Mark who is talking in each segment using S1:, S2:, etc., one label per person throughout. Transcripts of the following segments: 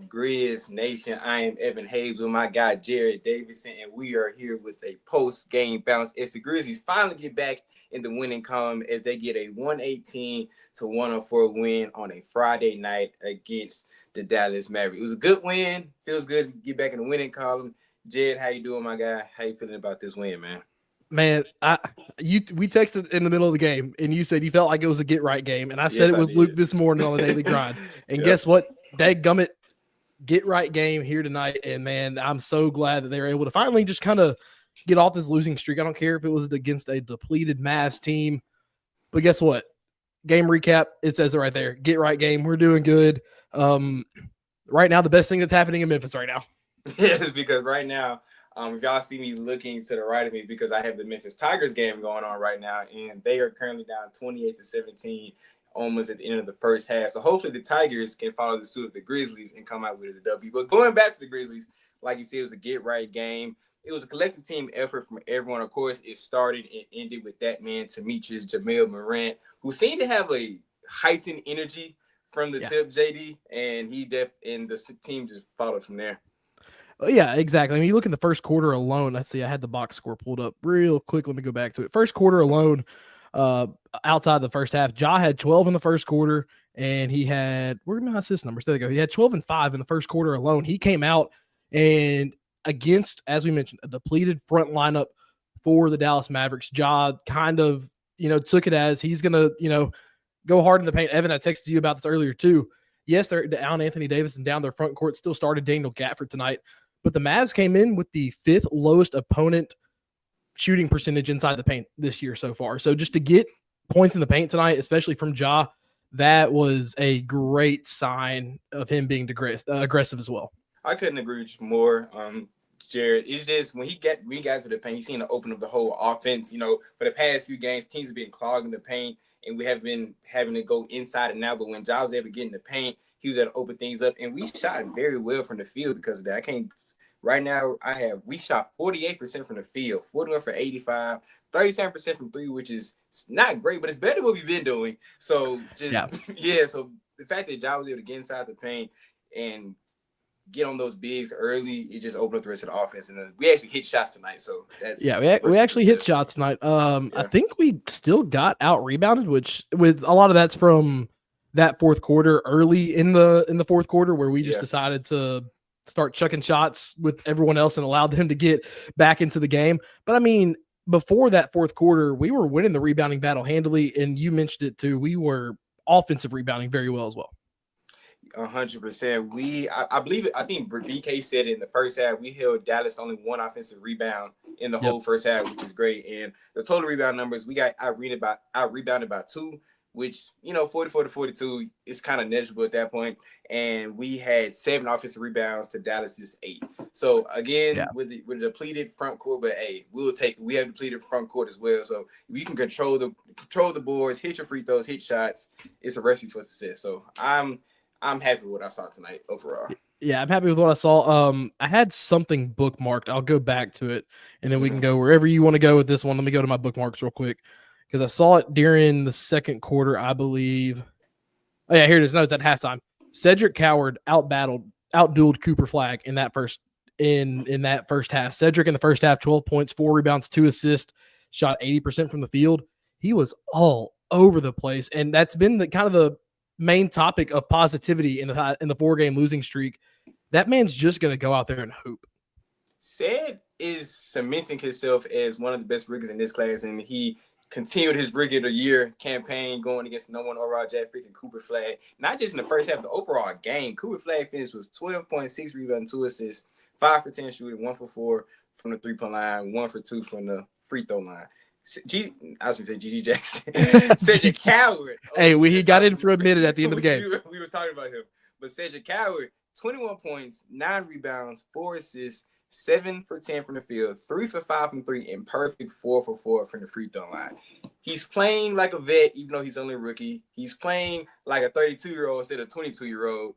S1: up, Grizz Nation? I am Evan Hayes with my guy Jared Davidson, and we are here with a post-game bounce as the Grizzlies finally get back in the winning column as they get a 118-104 win on a Friday night against the Dallas Mavericks. It was a good win. Feels good to get back in the winning column. Jared, how you doing, my guy? How you feeling about this win, man?
S2: Man, we texted in the middle of the game, and you said you felt like it was a get right game, and I said
S1: Yes,
S2: it
S1: I
S2: with Luke
S1: did.
S2: this morning on the daily grind. And
S1: Yep.
S2: guess what? Dadgummit, get right game here tonight, and man, I'm so glad that they were able to finally just kind of get off this losing streak. I don't care if it was against a depleted Mavs team, but guess what? Game recap, it says it right there. Get right game. We're doing good. Right now, the best thing that's happening in Memphis right now.
S1: Yes, because right now, if y'all see me looking to the right of me, because I have the Memphis Tigers game going on right now, and they are currently down 28-17, almost at the end of the first half. So hopefully the Tigers can follow the suit of the Grizzlies and come out with a W. But going back to the Grizzlies, like you said, it was a get right game. It was a collective team effort from everyone. Of course, it started and ended with that man, Demetrius Jamel Morant, who seemed to have a heightened energy from the tip, JD, and and the team just followed from there.
S2: Yeah, exactly. I mean, you look in the first quarter alone. Let's see, I had the box score pulled up real quick. Let me go back to it. First quarter alone, outside the first half, Ja had 12 in the first quarter, and he had, where are my assist numbers? There they go. He had 12 and 5 in the first quarter alone. He came out and against, as we mentioned, a depleted front lineup for the Dallas Mavericks. Ja kind of, took it as he's going to, go hard in the paint. Evan, I texted you about this earlier too. Yes, they're down Anthony Davis and down their front court. Still started Daniel Gafford tonight. But the Mavs came in with the fifth lowest opponent shooting percentage inside the paint this year so far. So just to get points in the paint tonight, especially from Ja, that was a great sign of him being aggressive as well.
S1: I couldn't agree with you more, Jared. It's just when he got to the paint, he's seen to open up the whole offense. For the past few games, teams have been clogging the paint, and we have been having to go inside and out. But when Ja was able to get in the paint, he was able to open things up, and we shot very well from the field because of that. Right now, we shot 48% from the field, 41 for 85, 37% from three, which is not great, but it's better than what we've been doing. So so the fact that Ja was able to get inside the paint and get on those bigs early, it just opened up the rest of the offense. And we actually hit shots tonight, so that's
S2: we actually hit shots tonight. I think we still got out rebounded, which with a lot of that's from that fourth quarter, early in the fourth quarter, where we just decided to start chucking shots with everyone else and allowed them to get back into the game. But I mean, before that fourth quarter, we were winning the rebounding battle handily, and you mentioned it too. We were offensive rebounding very well as well.
S1: 100%. I believe it. I think BK said it in the first half. We held Dallas only one offensive rebound in the whole first half, which is great. And the total rebound numbers, we got out rebounded by 2, which 44-42 is kind of negligible at that point. And we had 7 offensive rebounds to Dallas's 8. So again, with a depleted front court, but hey, we have depleted front court as well. So if you can control the boards, hit your free throws, hit shots, it's a recipe for success. So I'm happy with what I saw tonight overall.
S2: Yeah, I'm happy with what I saw. I had something bookmarked. I'll go back to it, and then we can go wherever you want to go with this one. Let me go to my bookmarks real quick because I saw it during the second quarter, I believe. Oh, yeah, here it is. No, it's at halftime. Cedric Coward outdueled Cooper Flagg in that first half. Cedric in the first half, 12 points, 4 rebounds, 2 assists, shot 80% from the field. He was all over the place, and that's been the main topic of positivity in the 4-game losing streak. That man's just going to go out there and hoop.
S1: Ced is cementing himself as one of the best riggers in this class, and he continued his Rig of the Year campaign going against the number 1 overall draft pick and Cooper Flagg. Not just in the first half, the overall game. Cooper Flagg finished with 12.6 rebounds, 2 assists, 5 for 10 shooting, 1 for 4 from the 3-point line, 1 for 2 from the free throw line. I was going to say G.G. Jackson. Cedric Coward.
S2: He got in for a minute at the end of the game.
S1: We were talking about him. But Cedric Coward, 21 points, 9 rebounds, 4 assists, 7 for 10 from the field, 3 for 5 from 3, and perfect 4 for 4 from the free throw line. He's playing like a vet, even though he's only a rookie. He's playing like a 32-year-old instead of a 22-year-old.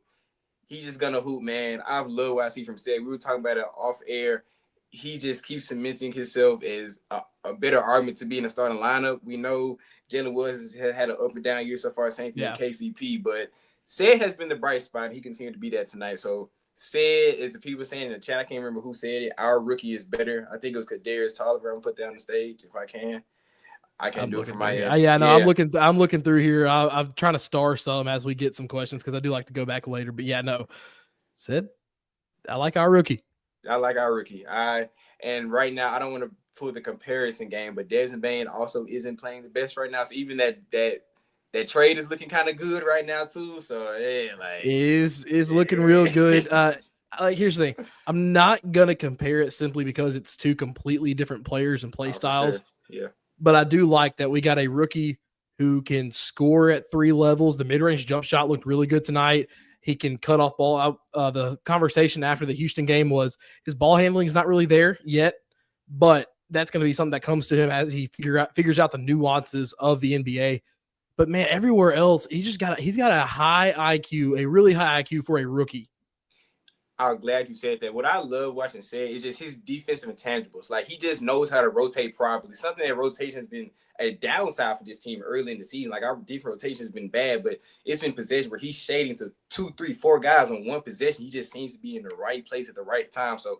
S1: He's just going to hoop, man. I love what I see from Ced. We were talking about it off air. He just keeps cementing himself as a better argument to be in the starting lineup. We know Jalen Woods has had an up and down year so far, same thing with KCP, but Ced has been the bright spot. He continued to be that tonight. So said, is the people saying in the chat, I can't remember who said it, our rookie is better. I think it was Kadarius Tolliver. I'm going to put that on the stage if I can. I can't do it from my end.
S2: Yeah, no, I'm looking through here. I'm trying to star some as we get some questions because I do like to go back later. But yeah, no, said I like our rookie.
S1: And right now I don't want to pull the comparison game, but Desmond Bain also isn't playing the best right now. So even that trade is looking kind of good right now too. So yeah, like
S2: is looking real good. Here's the thing. I'm not gonna compare it simply because it's two completely different players and play styles.
S1: Sure. Yeah.
S2: But I do like that we got a rookie who can score at 3 levels. The mid-range jump shot looked really good tonight. He can cut off ball out. The conversation after the Houston game was his ball handling is not really there yet, but that's going to be something that comes to him as he figures out the nuances of the NBA. But man, everywhere else, he's got a high IQ, a really high IQ for a rookie.
S1: I'm glad you said that. What I love watching Said is just his defensive intangibles. Like, he just knows how to rotate properly. Something that rotation has been a downside for this team early in the season. Like, our defense rotation has been bad, but it's been possession where he's shading to 2, 3, 4 guys on one possession. He just seems to be in the right place at the right time. So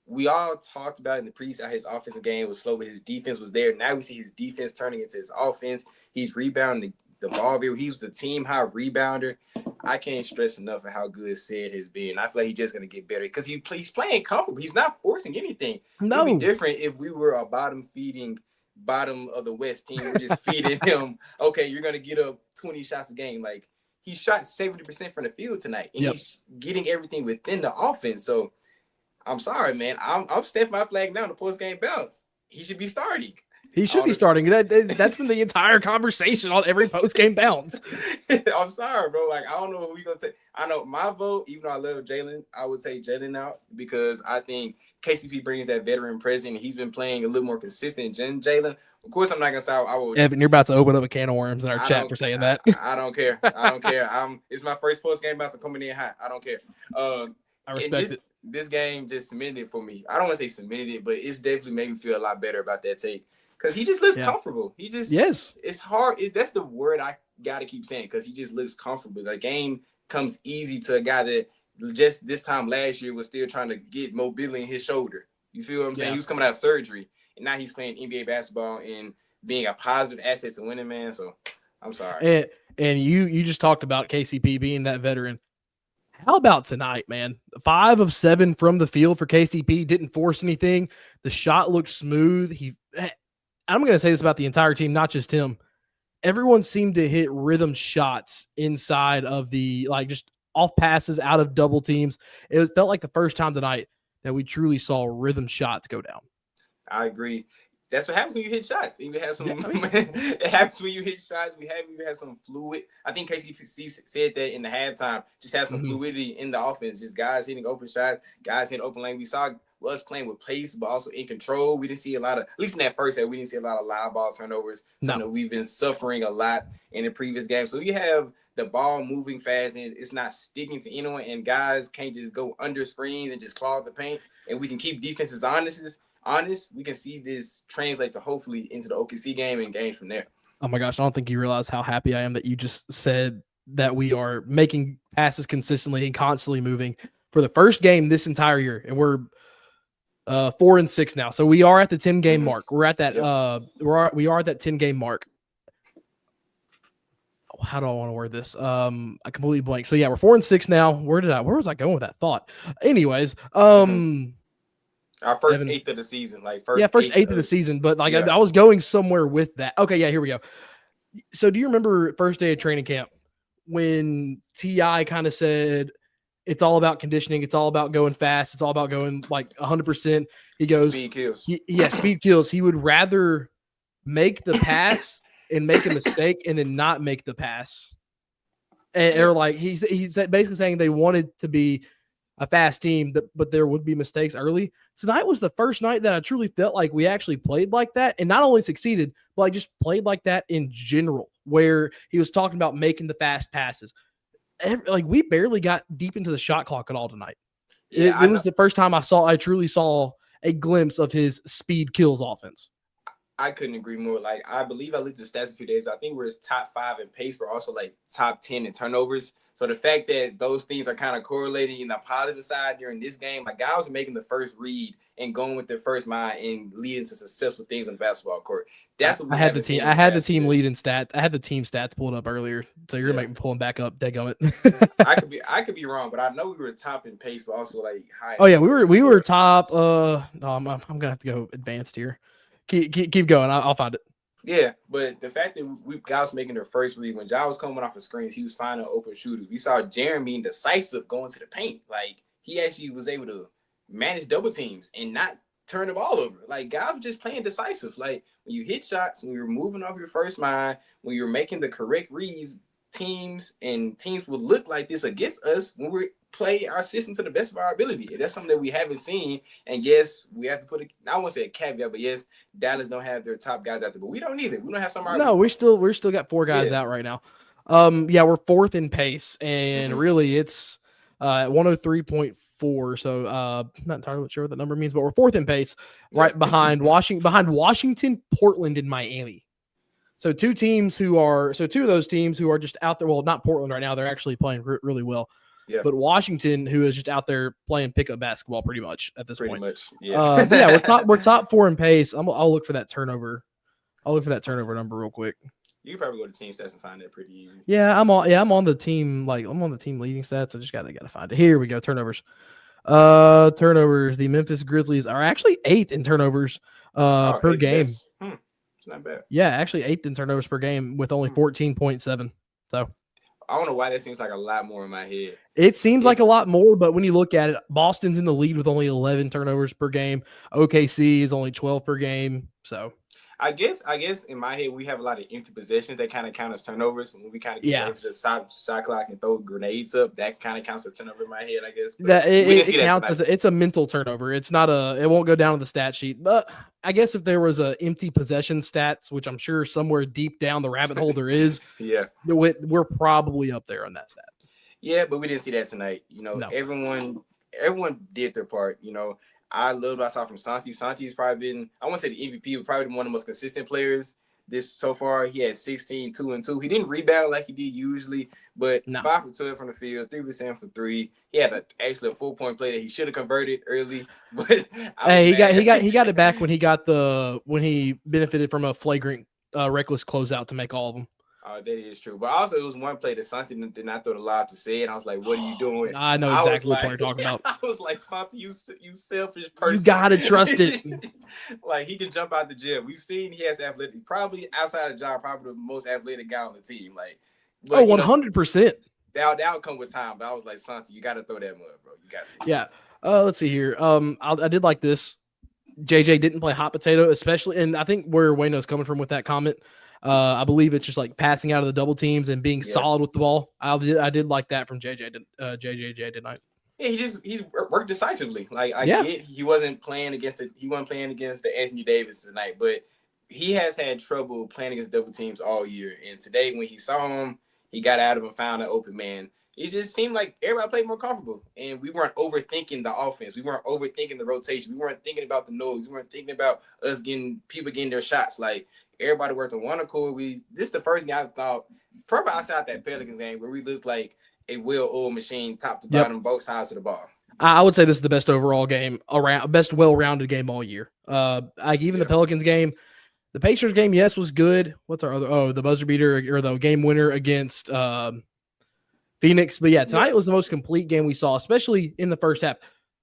S1: we all talked about in the preseason his offensive game was slow, but his defense was there. Now we see his defense turning into his offense. He's rebounding the ball. He was the team high rebounder. I can't stress enough of how good Said has been. I feel like he's just going to get better because he's playing comfortable. He's not forcing anything.
S2: No.
S1: It'd be different if we were a bottom of the West team. We're just feeding him, okay, you're going to get up 20 shots a game. Like, he shot 70% from the field tonight, and he's getting everything within the offense. So I'm sorry, man. I'm stepping my flag now in the post-game bounce. He should be starting.
S2: He should be starting. That's been the entire conversation on every post-game bounce.
S1: I'm sorry, bro. Like, I don't know who we're going to take. I know my vote, even though I love Jalen, I would take Jalen out because I think KCP brings that veteran presence. He's been playing a little more consistent than Jalen. Of course, I'm not going to say I would.
S2: Evan, you're about to open up a can of worms in our chat for saying that.
S1: I don't care. I don't care. It's my first post-game bounce. I'm coming in hot. I don't care.
S2: I respect it.
S1: This game just cemented it for me. I don't want to say cemented it, but it's definitely made me feel a lot better about that take. Because he just looks comfortable. It's hard. That's the word I got to keep saying because he just looks comfortable. The game comes easy to a guy that just this time last year was still trying to get mobility in his shoulder. You feel what I'm saying? He was coming out of surgery, and now he's playing NBA basketball and being a positive asset to winning, man. So I'm sorry.
S2: And you just talked about KCP being that veteran. How about tonight, man? 5 of 7 from the field for KCP. Didn't force anything. The shot looked smooth. I'm going to say this about the entire team, not just him. Everyone seemed to hit rhythm shots inside of just off passes out of double teams. It felt like the first time tonight that we truly saw rhythm shots go down.
S1: I agree. That's what happens when you hit shots. You have some. It happens when you hit shots. You have some fluid. I think KCP said that in the halftime. Just have some fluidity in the offense. Just guys hitting open shots, guys hitting open lane. We saw us playing with pace, but also in control. We didn't see a lot of, at least in that first half, we didn't see a lot of live ball turnovers. Something that we've been suffering a lot in the previous game. So you have the ball moving fast and it's not sticking to anyone, and guys can't just go under screens and just clog the paint. And we can keep defenses honest. We can see this translate to hopefully into the OKC game and games from there.
S2: Oh my gosh, I don't think you realize how happy I am that you just said that we are making passes consistently and constantly moving for the first game this entire year, and we're 4-6 now. So we are at the 10-game mark. We're at that. We are at that 10-game mark. How do I want to word this? I completely blank. So yeah, we're 4-6 now. Where was I going with that thought? Anyways,
S1: our first eighth of the season,
S2: first eighth of the season. But I was going somewhere with that. Okay, yeah, here we go. So do you remember first day of training camp when T.I. kind of said it's all about conditioning, it's all about going fast, it's all about going like 100%? He goes,
S1: speed kills.
S2: Speed kills. He would rather make the pass and make a mistake and then not make the pass. Or like he's basically saying they wanted to be a fast team, but there would be mistakes early. Tonight was the first night that I truly felt like we actually played like that, and not only succeeded, but I just played like that in general, where he was talking about making the fast passes. Like, we barely got deep into the shot clock at all tonight. It was the first time I truly saw a glimpse of his speed kills offense.
S1: I couldn't agree more. Like, I believe I looked at the stats a few days. I think we're top 5 in pace, but also like top 10 in turnovers. So the fact that those things are kind of correlating in the positive side during this game, like guys are making the first read and going with their first mind and leading to successful things on the basketball court. That's what we haven't seen.
S2: I had the team leading stats. I had the team stats pulled up earlier, so you're gonna make me pull them back up. Dadgummit.
S1: I could be wrong, but I know we were top in pace, but also like high.
S2: Oh yeah, we were top. No, I'm gonna have to go advanced here. Keep going. I'll find it.
S1: Yeah, but the fact that we guys making their first read when Ja was coming off the screens, he was finding open shooters. We saw Jaren being decisive going to the paint. Like he actually was able to manage double teams and not turn the ball over. Like guys were just playing decisive. Like when you hit shots, when you're moving off your first mind, when you're making the correct reads, teams would look like this against us when we play our system to the best of our ability. And that's something that we haven't seen. And yes, we have to put I won't say a caveat, but yes, Dallas don't have their top guys out there, but we don't either. We don't have some.
S2: No, we're still got 4 guys out right now. Yeah, we're 4th in pace, and really it's 103.4. So not entirely sure what the number means, but we're 4th in pace, right behind Washington, Portland, and Miami. So two of those teams who are just out there. Well, not Portland right now; they're actually playing really well.
S1: Yeah.
S2: But Washington, who is just out there playing pickup basketball, pretty much at this point.
S1: Pretty much, yeah.
S2: Yeah, we're top 4 in pace. I'll look for that turnover. I'll look for that turnover number real quick.
S1: You can probably go to team stats and find that pretty easy.
S2: Yeah, I'm on the team. Like I'm on the team leading stats. I just gotta find it. Here we go. Turnovers. Turnovers. The Memphis Grizzlies are actually 8th in turnovers per game.
S1: It's not bad.
S2: Yeah, actually 8th in turnovers per game with only 14.7. So
S1: I don't know why that seems like a lot more in my head.
S2: It seems like a lot more, but when you look at it, Boston's in the lead with only 11 turnovers per game. OKC is only 12 per game. So
S1: I guess in my head we have a lot of empty possessions that kind of count as turnovers. When we kind of get into the shot clock and throw grenades up, that kind of counts as turnover in my head, I guess. But
S2: it counts as it's a mental turnover. It's not it won't go down on the stat sheet. But I guess if there was a empty possession stats, which I'm sure somewhere deep down the rabbit hole there is,
S1: yeah,
S2: we're probably up there on that stat.
S1: Yeah, but we didn't see that tonight. Everyone did their part. I love what I saw from Santi. Santi's probably been, I won't say the MVP, but probably one of the most consistent players this so far. He had 16, 2 and 2. He didn't rebound like he did usually, but 5 for 12 from the field, 3% for 3. He had actually a 4-point play that he should have converted early. But
S2: he got it back when he benefited from a flagrant reckless closeout to make all of them.
S1: That is true. But also, it was one play that Santi did not throw the lob to say, and I was like, what are you doing?
S2: I know exactly what you're talking about.
S1: I was like, Santi, you selfish person.
S2: You got to trust it.
S1: Like, he can jump out the gym. We've seen he has athletic, probably outside of John, probably the most athletic guy on the team. But,
S2: 100%.
S1: That'll come with time. But I was like, Santi, you got to throw that mud, bro. You got to.
S2: Yeah. Let's see here. I did like this. JJ didn't play hot potato, especially, and I think where Wayno's coming from with that comment. I believe it's just like passing out of the double teams and being solid with the ball. I did like that from JJ tonight.
S1: Yeah, he worked decisively. Like I get he wasn't playing against the Anthony Davis tonight, but he has had trouble playing against double teams all year. And today when he saw him, he got out of him, found an open man. It just seemed like everybody played more comfortable, and we weren't overthinking the offense. We weren't overthinking the rotation. We weren't thinking about the noise. We weren't thinking about us people getting their shots. Like everybody worked on one accord. This is the first game I thought, probably outside that Pelicans game, where we looked like a well-oiled machine, top to bottom, both sides of the ball.
S2: I would say this is the best overall game best well-rounded game all year. The Pelicans game, the Pacers game, yes, was good. What's our other? Oh, the buzzer beater or the game winner against Phoenix. But tonight was the most complete game we saw, especially in the first half.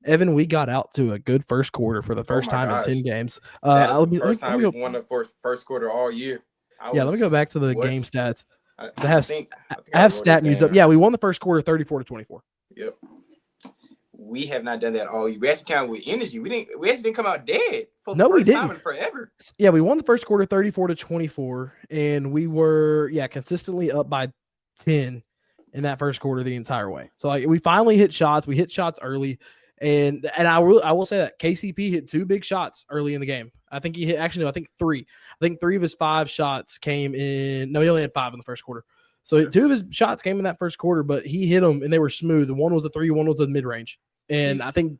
S2: Evan, we got out to a good first quarter for the first time in 10 games.
S1: That's the first time we've won the first quarter all year.
S2: Let me go back to the game stats. I have stat news up. Yeah, we won the first quarter 34-24.
S1: Yep. We have not done that all year. We actually came out with energy. We actually didn't come out dead for the first time in forever.
S2: Yeah, we won the first quarter 34-24, and we were consistently up by 10 in that first quarter the entire way. So we finally hit shots. We hit shots early. And I will say that KCP hit 2 big shots early in the game. I think he hit I think 3. I think 3 of his 5 shots came in. No, he only had 5 in the first quarter. So 2 of his shots came in that first quarter, but he hit them and they were smooth. One was a 3, one was a mid-range. And I think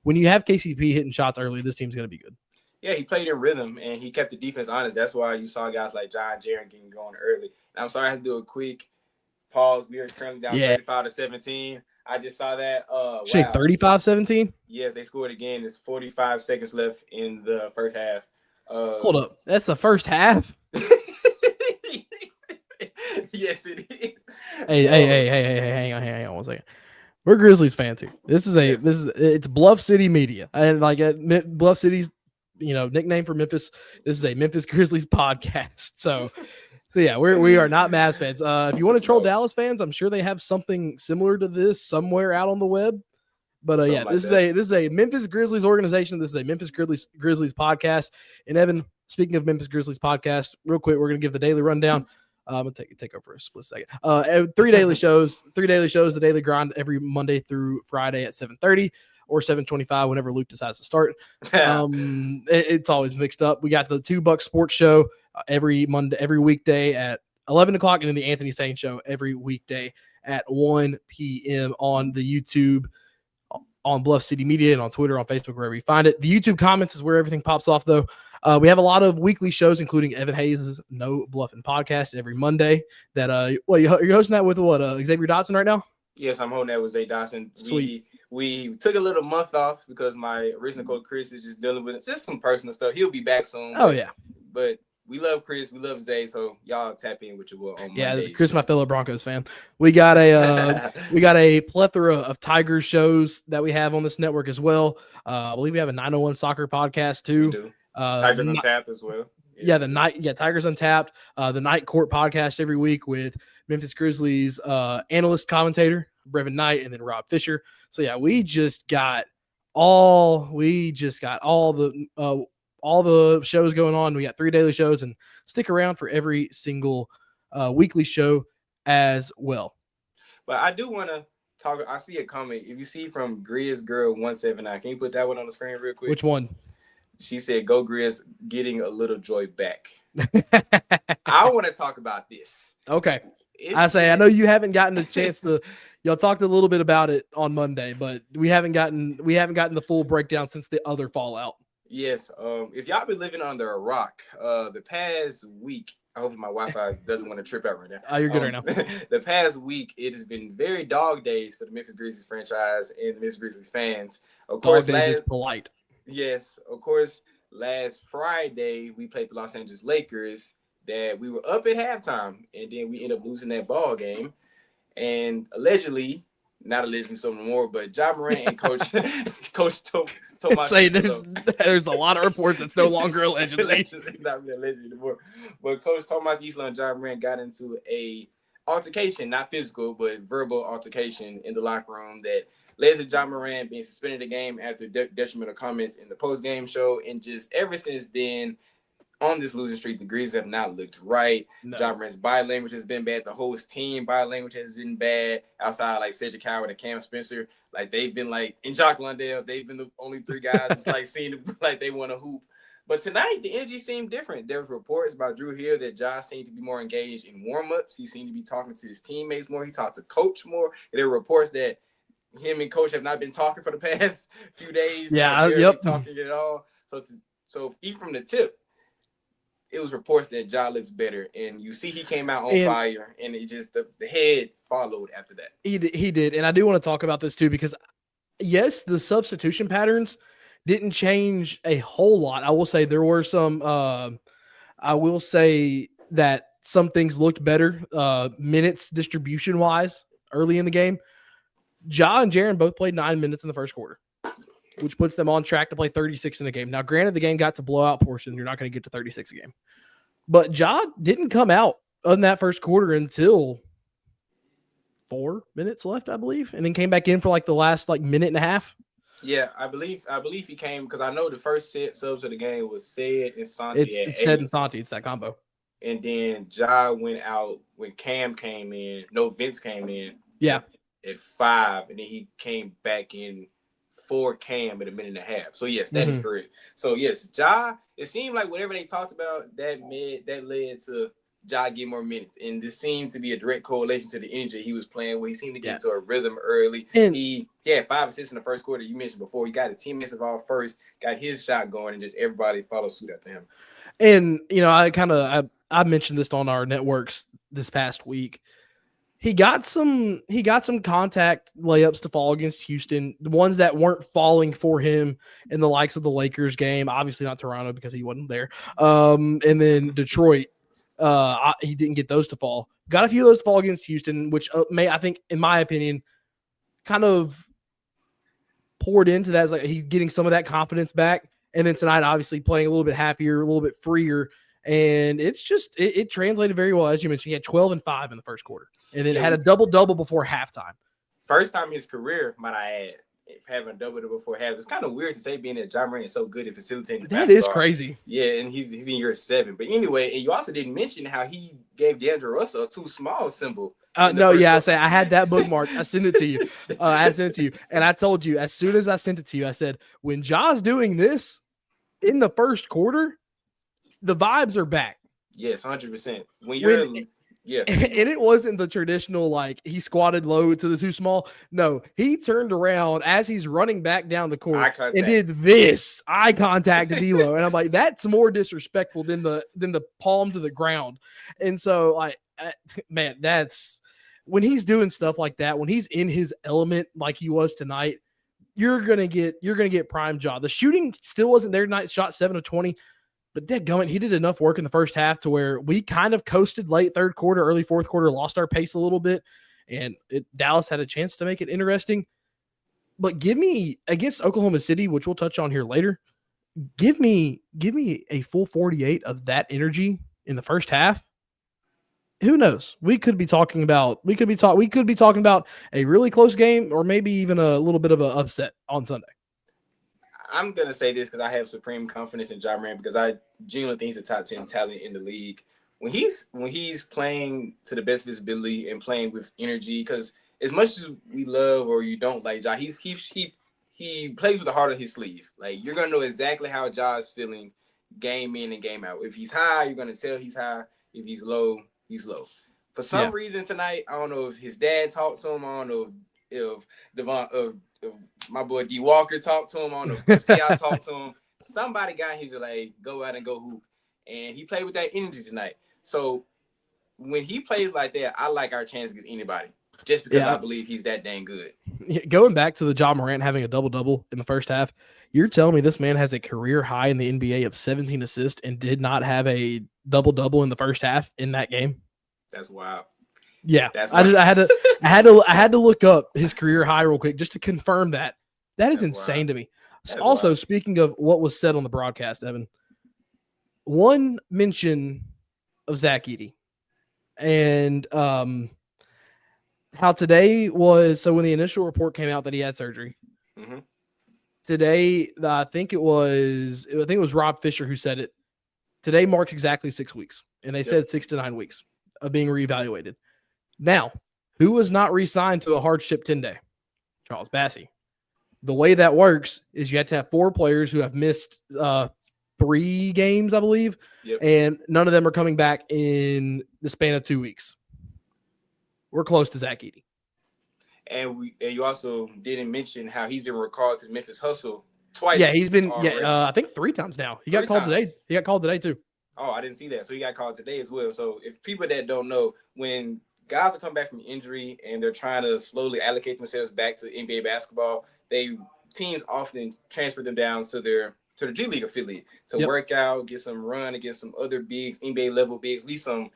S2: when you have KCP hitting shots early, this team's going to be good.
S1: Yeah, he played in rhythm and he kept the defense honest. That's why you saw guys like John Jaren getting going early. And I'm sorry I have to do a quick Pause. We are currently down
S2: Yeah.
S1: 35-17. I just saw that. Wow.
S2: 35-17?
S1: Yes, they scored again. There's 45 seconds left in the first half.
S2: Hold up. That's the first half?
S1: Yes, it is.
S2: Hey, hang on 1 second. We're Grizzlies fans here. It's Bluff City Media. And like Bluff City's, nickname for Memphis. This is a Memphis Grizzlies podcast. So yeah, we are not Mavs fans. If you want to troll Dallas fans, I'm sure they have something similar to this somewhere out on the web. But this is a Memphis Grizzlies organization. This is a Memphis Grizzlies podcast. And Evan, speaking of Memphis Grizzlies podcast, real quick, we're gonna give the daily rundown. I'm gonna take over for a split second. 3 daily shows, the daily grind every Monday through Friday at 7:30 or 7:25, whenever Luke decides to start. It's always mixed up. We got the $2 Sports Show every weekday at 11 o'clock, and then the Anthony Sane Show every weekday at 1 p.m. on the YouTube, on Bluff City Media, and on Twitter, on Facebook, wherever you find it. The YouTube comments is where everything pops off, though. We have a lot of weekly shows, including Evan Hayes' No Bluffing podcast every Monday. That you're hosting that with Xavier Dotson right now?
S1: Yes, I'm holding that with Zay Dotson.
S2: Sweet.
S1: We took a little month off because my original coach Chris is just dealing with just some personal stuff. He'll be back soon.
S2: Oh yeah,
S1: but we love Chris, we love Zay, so y'all tap in with your will on Mondays.
S2: Chris, my fellow Broncos fan. We got a plethora of Tigers shows that we have on this network as well. I believe we have a 901 soccer podcast too.
S1: We do. Tigers Untapped as well.
S2: Tigers Untapped, the Night Court podcast every week with Memphis Grizzlies analyst commentator Brevin Knight and then Rob Fisher. So yeah, we just got all the shows going on. We got 3 daily shows, and stick around for every single weekly show as well.
S1: But I do want to talk. I see a comment. If you see from Grizz Girl 179, can you put that one on the screen real quick?
S2: Which one?
S1: She said, "Go Grizz, getting a little joy back." I want to talk about this.
S2: Okay. I know you haven't gotten a chance to. Y'all talked a little bit about it on Monday, but we haven't gotten the full breakdown since the other fallout.
S1: Yes. If y'all been living under a rock, the past week, I hope my Wi-Fi doesn't want to trip out right now.
S2: Oh, you're good right now.
S1: The past week, it has been very dog days for the Memphis Grizzlies franchise and the Memphis Grizzlies fans. Of course,
S2: dog days is polite.
S1: Yes, of course. Last Friday, we played the Los Angeles Lakers. That we were up at halftime, and then we ended up losing that ball game. And allegedly, not allegedly so more, but Ja Morant and Coach Tomas.
S2: Say there's a lot of reports that's no longer allegedly.
S1: Not really allegedly anymore. But Coach Tomas Isla and Ja Morant got into a altercation, not physical, but verbal altercation in the locker room that led to Ja Morant being suspended the game after detrimental comments in the post-game show. And just ever since then, on this losing streak, the Grizzlies have not looked right. No. Ja Morant's body language has been bad. The whole team body language has been bad. Outside, like Cedric Howard and Cam Spencer, like they've been like in Jock Lundell, they've been the only 3 guys that's like seeing like they want to hoop. But tonight, the energy seemed different. There was reports about Drew Hill that Ja seemed to be more engaged in warm-ups. He seemed to be talking to his teammates more. He talked to Coach more. There were reports that him and Coach have not been talking for the past few days. Talking at all. So even from the tip, it was reports that Ja looks better, and you see he came out on fire, and it just the head followed after that.
S2: He did, and I do want to talk about this too because, yes, the substitution patterns didn't change a whole lot. I will say there were some. I will say that some things looked better minutes distribution wise early in the game. Ja and Jaren both played 9 minutes in the first quarter, which puts them on track to play 36 in a game. Now, granted, the game got to blowout portion. You're not going to get to 36 a game. But Ja didn't come out in that first quarter until 4 minutes left, I believe, and then came back in for like the last minute and a half.
S1: Yeah, I believe he came because I know the first set subs of the game was Said and Santi.
S2: It's Said and Santi. It's that combo.
S1: And then Ja went out when Cam came in. No, Vince came in.
S2: Yeah.
S1: At 5, and then he came back in for Cam at a minute and a half. So yes, that is correct. So yes, Ja. It seemed like whatever they talked about that led to Ja get more minutes, and this seemed to be a direct correlation to the energy he was playing. Where he seemed to get into a rhythm early. And he had 5 assists in the first quarter. You mentioned before he got his teammates involved first, got his shot going, and just everybody followed suit after him.
S2: And I mentioned this on our networks this past week. He got some contact layups to fall against Houston, the ones that weren't falling for him in the likes of the Lakers game. Obviously not Toronto because he wasn't there. And then Detroit, he didn't get those to fall. Got a few of those to fall against Houston, which I think, in my opinion, kind of poured into that. As like he's getting some of that confidence back. And then tonight, obviously playing a little bit happier, a little bit freer. And it's just, it translated very well. As you mentioned, he had 12 and 5 in the first quarter. And then had a double-double before halftime.
S1: First time in his career, might I add, having a double-double before half. It's kind of weird to say being that Ja Morant is so good at facilitating
S2: that
S1: basketball.
S2: Is crazy.
S1: Yeah, and he's in year 7. But anyway, and you also didn't mention how he gave DeAndre Russell a too small symbol.
S2: I had that bookmarked. I sent it to you. And I told you, as soon as I sent it to you, I said, when Ja's doing this in the first quarter, the vibes are back.
S1: Yes, 100%. Yeah.
S2: And it wasn't the traditional, like, he squatted low to the too small. No, he turned around as he's running back down the court and did this eye contact to D'Lo. And I'm like, that's more disrespectful than the palm to the ground. And so, like, man, that's when he's doing stuff like that, when he's in his element like he was tonight, you're gonna get prime Ja. The shooting still wasn't there tonight. Shot 7 of 20. But dadgummit, he did enough work in the first half to where we kind of coasted late third quarter, early fourth quarter, lost our pace a little bit, and Dallas had a chance to make it interesting. But give me, against Oklahoma City, which we'll touch on here later, give me a full 48 of that energy in the first half. Who knows? We could be talking about a really close game, or maybe even a little bit of an upset on Sunday.
S1: I'm going to say this because I have supreme confidence in Ja Morant because I genuinely think he's a top 10 talent in the league. When he's playing to the best of his ability and playing with energy, because as much as we love or you don't like Ja, he plays with the heart of his sleeve. Like, you're going to know exactly how Ja is feeling game in and game out. If he's high, you're going to tell he's high. If he's low, he's low. For some reason tonight, I don't know if his dad talked to him. I don't know if my boy D Walker talked to him. I don't know if T.I. talked to him. Somebody got his like, go out and go hoop. And he played with that energy tonight. So when he plays like that, I like our chance against anybody. Just because I believe he's that dang good.
S2: Going back to the Ja Morant having a double-double in the first half, you're telling me this man has a career high in the NBA of 17 assists and did not have a double-double in the first half in that game?
S1: That's wild.
S2: Yeah, I had to look up his career high real quick just to confirm that. That is insane to me. Also, speaking of what was said on the broadcast, Evan, one mention of Zach Edey and how today was. So when the initial report came out that he had surgery, today I think it was Rob Fisher who said it. Today marked exactly 6 weeks, and they said 6 to 9 weeks of being reevaluated. Now, who was not re-signed to a hardship 10-day? Charles Bassey. The way that works is you have to have 4 players who have missed 3 games, I believe, and none of them are coming back in the span of 2 weeks. We're close to Zach Edey.
S1: And you also didn't mention how he's been recalled to Memphis Hustle twice.
S2: Yeah, he's been I think 3 times now. He got called today. He got called today too.
S1: Oh, I didn't see that. So he got called today as well. So if people that don't know, when guys are coming back from injury and they're trying to slowly allocate themselves back to NBA basketball, teams often transfer them down to the G League affiliate to work out, get some run against some other bigs, NBA level bigs, at least some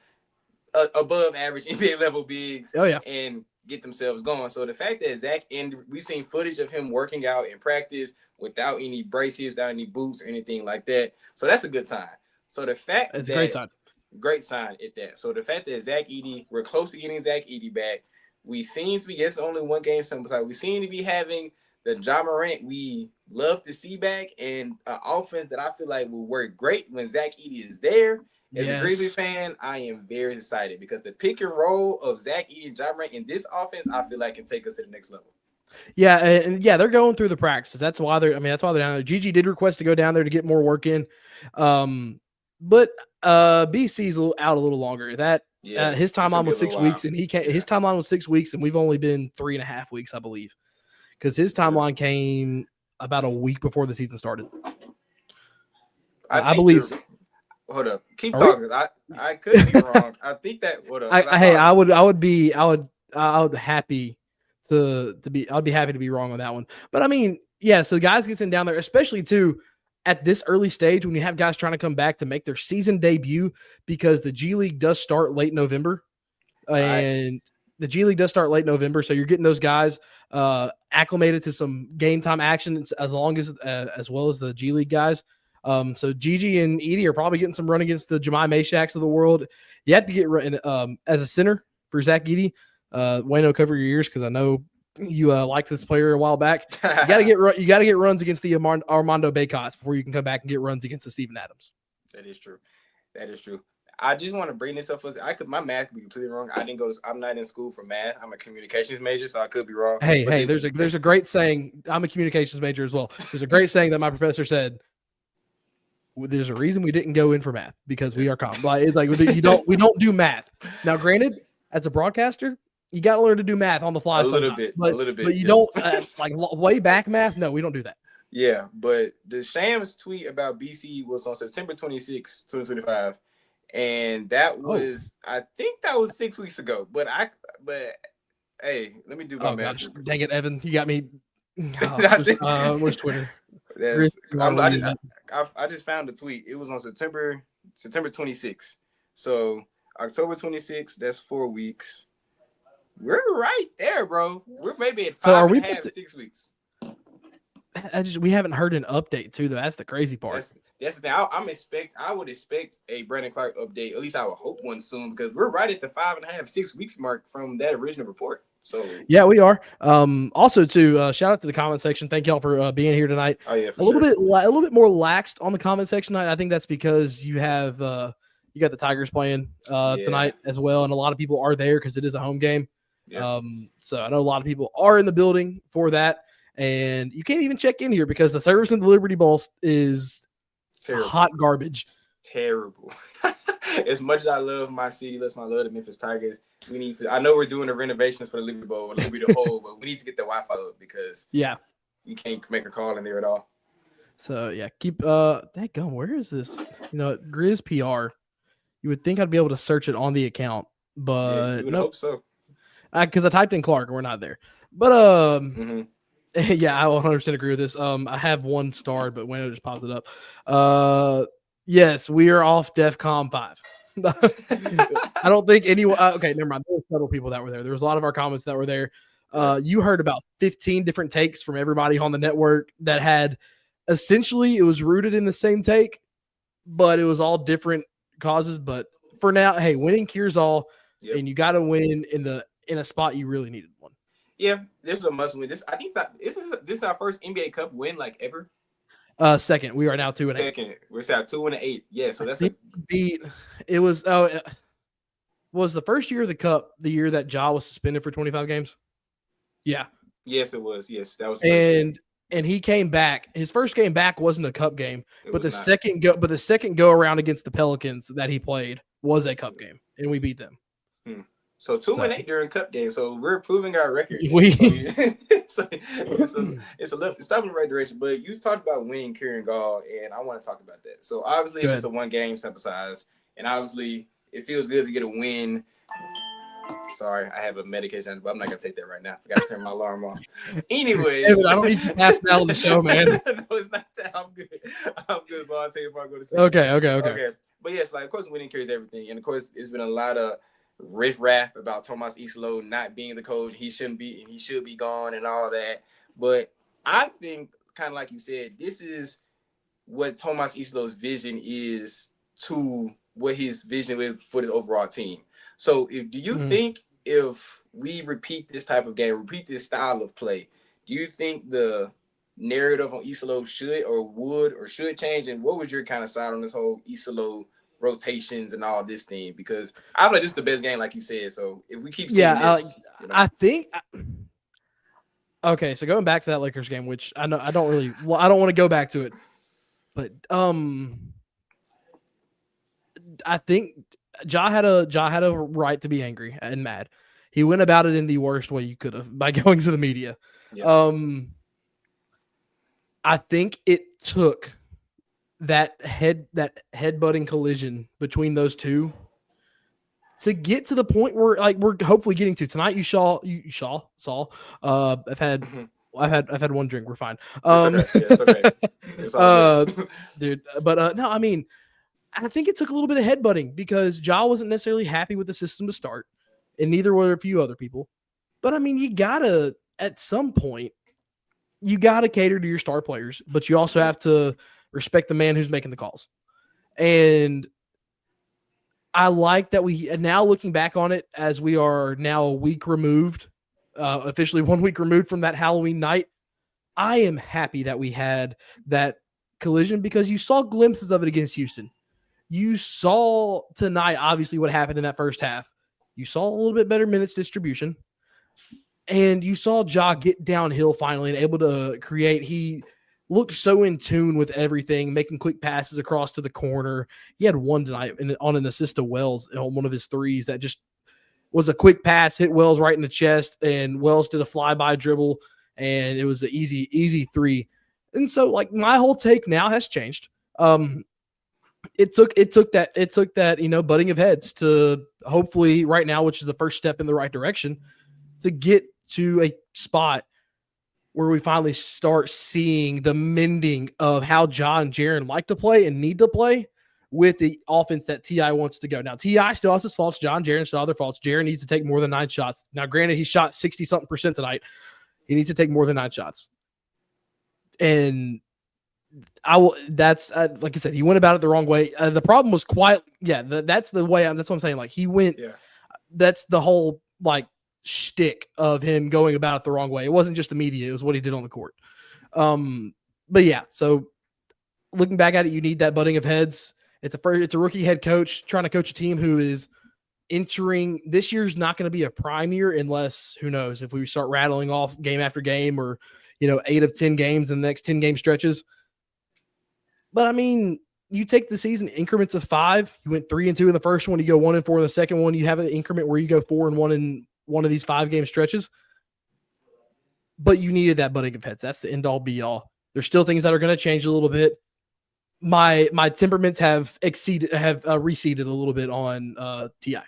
S1: above average NBA level bigs, and get themselves going. So the fact that Zach, and we've seen footage of him working out in practice without any braces, without any boots or anything like that. So that's a good sign. So the fact
S2: that's a great sign
S1: at that. So the fact that Zach Edey, we're close to getting Zach Edey back. We seem to be, it's only one game sample size. We seem to be having the Ja Morant we love to see back, and an offense that I feel like will work great when Zach Edey is there. As a Grizzlies fan, I am very excited because the pick and roll of Zach Edey and Ja Morant in this offense, I feel like can take us to the next level.
S2: Yeah, and they're going through the practices. That's why they're down there. Gigi did request to go down there to get more work in. But BC's out a little longer. That his timeline was 6 weeks, and his timeline was 6 weeks, and we've only been 3.5 weeks, I believe, because his timeline came about a week before the season started. I believe.
S1: Hold up, keep talking. I could be wrong. I think that. Hold up.
S2: I would I'll be happy I'd be happy to be wrong on that one. But I mean, yeah, so guys get sent down there, especially too at this early stage when you have guys trying to come back to make their season debut because the G League does start late November. And the G League does start late November, so you're getting those guys acclimated to some game time action as well as the G League guys. So Gigi and Edie are probably getting some run against the Jemai Mashaks of the world. You have to get as a center for Zach Edie. Wayno, cover your ears because I know you liked this player a while back. You got to get runs against the Armando Baycots before you can come back and get runs against the Steven Adams.
S1: That is true. I just want to bring this up. My math could be completely wrong. I'm not in school for math. I'm a communications major, so I could be wrong.
S2: Hey, there's a great saying. I'm a communications major as well. There's a great saying that my professor said. There's a reason we didn't go in for math because we are calm. It's like we don't do math. Now, granted, as a broadcaster, you got to learn to do math on the fly.
S1: A little bit.
S2: But you don't like way back math. No, we don't do that.
S1: Yeah, but the Shams tweet about BC was on September 26, 2025. And that was, I think that was 6 weeks ago. But hey, let me do my math.
S2: Gosh, dang it, Evan. You got me. Where's Twitter?
S1: I just found the tweet. It was on September 26th. So October 26th, that's 4 weeks. We're right there, bro. We're maybe at 6 weeks.
S2: We haven't heard an update too, though. That's the crazy part.
S1: That's the thing. I would expect a Brandon Clark update. At least I would hope one soon because we're right at the 5.5, 6 weeks mark from that original report. So
S2: yeah, we are. Also, to shout out to the comment section. Thank y'all for being here tonight.
S1: Oh yeah,
S2: a little bit more laxed on the comment section. I think that's because you have you got the Tigers playing tonight as well, and a lot of people are there because it is a home game.
S1: Yeah.
S2: So I know a lot of people are in the building for that. And you can't even check in here because the service in the Liberty Bowl is
S1: terrible.
S2: Hot garbage.
S1: Terrible. As much as I love my city, I love the Memphis Tigers. We need to. I know we're doing the renovations for the Liberty Bowl, Liberty Hole, but we need to get the Wi-Fi up because you can't make a call in there at all.
S2: So yeah, keep that going. Where is this? Grizz PR. You would think I'd be able to search it on the account, but
S1: you would hope so.
S2: Because I typed in Clark and we're not there. But yeah, I 100% agree with this. I have one starred, but when it just pops it up. Yes, we are off DEFCON 5. I don't think anyone. Okay, never mind. There were several people that were there. There was a lot of our comments that were there. You heard about 15 different takes from everybody on the network that had essentially it was rooted in the same take, but it was all different causes. But for now, hey, winning cures all, and you got to win in a spot you really needed one.
S1: Yeah, this is a must win. This this is our first NBA Cup win ever.
S2: Second, we are now 2-8.
S1: Second, we're at 2-8. Yeah, so that's
S2: beat. It was was the first year of the Cup the year that Ja was suspended for 25 games. Yeah.
S1: Yes, it was. Yes, that was.
S2: And he came back. His first game back wasn't a Cup game, but the second go around against the Pelicans that he played was a Cup game, and we beat them.
S1: So 2-8 during Cup games. So we're improving our record. It's stopping in the right direction. But you talked about winning Kieran Gall, and I want to talk about that. So obviously it's just a 1 game sample size, and obviously it feels good to get a win. Sorry, I have a medication, but I'm not gonna take that right now. I forgot to turn my alarm off. Anyways,
S2: I don't need to pass out on the show, man.
S1: No, it's not that. I'm good. I'll tell you before I go to sleep.
S2: Okay.
S1: But yes, of course, winning carries everything, and of course, it's been a lot of riff-raff about Tomas Islo not being the coach. He shouldn't be, and he should be gone and all that. But I think, kind of like you said, this is what Tomas Islo's vision is to what his vision is for this overall team. So do you think if we repeat this type of game, repeat this style of play, do you think the narrative on Islo should change? And what was your kind of side on this whole Islo rotations and all this thing? Because I feel like this is the best game, like you said. So if we keep seeing this,
S2: I think. Okay, so going back to that Lakers game, which I know I don't want to go back to it, but I think Ja had a right to be angry and mad. He went about it in the worst way you could have by going to the media.
S1: Yeah.
S2: I think it took that headbutting collision between those two to get to the point where like we're hopefully getting to tonight. You saw. I've had
S1: Mhm.
S2: I've had one drink. We're fine.
S1: It's okay. Yeah, it's okay. It's all good.
S2: Dude. But no, I mean, I think it took a little bit of headbutting because Ja wasn't necessarily happy with the system to start, and neither were a few other people. But I mean, you gotta at some point, you gotta cater to your star players, but you also have to respect the man who's making the calls. And I like that we now looking back on it as we are now a week removed, officially 1 week removed from that Halloween night. I am happy that we had that collision because you saw glimpses of it against Houston. You saw tonight, obviously, what happened in that first half. You saw a little bit better minutes distribution, and you saw Ja get downhill finally and able to create. He looked so in tune with everything, making quick passes across to the corner. He had one tonight on an assist to Wells on one of his threes that just was a quick pass, hit Wells right in the chest, and Wells did a flyby dribble, and it was an easy three. And so, like, my whole take now has changed. It took that butting of heads to hopefully right now, which is the first step in the right direction, to get to a spot where we finally start seeing the mending of how John and Jaren like to play and need to play with the offense that T.I. wants to go. Now, T.I. still has his faults. Jaren still has other faults. Jaren needs to take more than 9 shots. Now, granted, he shot 60-something% tonight. He needs to take more than 9 shots. And that's like I said, he went about it the wrong way. The problem was quiet. Yeah, that's the way. That's what I'm saying. Like, he went. Yeah. That's the whole like shtick of him going about it the wrong way. It wasn't just the media; it was what he did on the court. But yeah. So looking back at it, you need that butting of heads. It's a rookie head coach trying to coach a team who is entering this year's not going to be a prime year unless who knows if we start rattling off game after game or 8 of 10 games in the next 10 game stretches. But I mean, you take the season increments of 5. You went 3-2 in the first one. You go 1-4 in the second one. You have an increment where you go 4-1 in one of these 5 game stretches. But you needed that butting of heads. That's the end all be all. There's still things that are going to change a little bit. My temperaments have receded a little bit on T.I.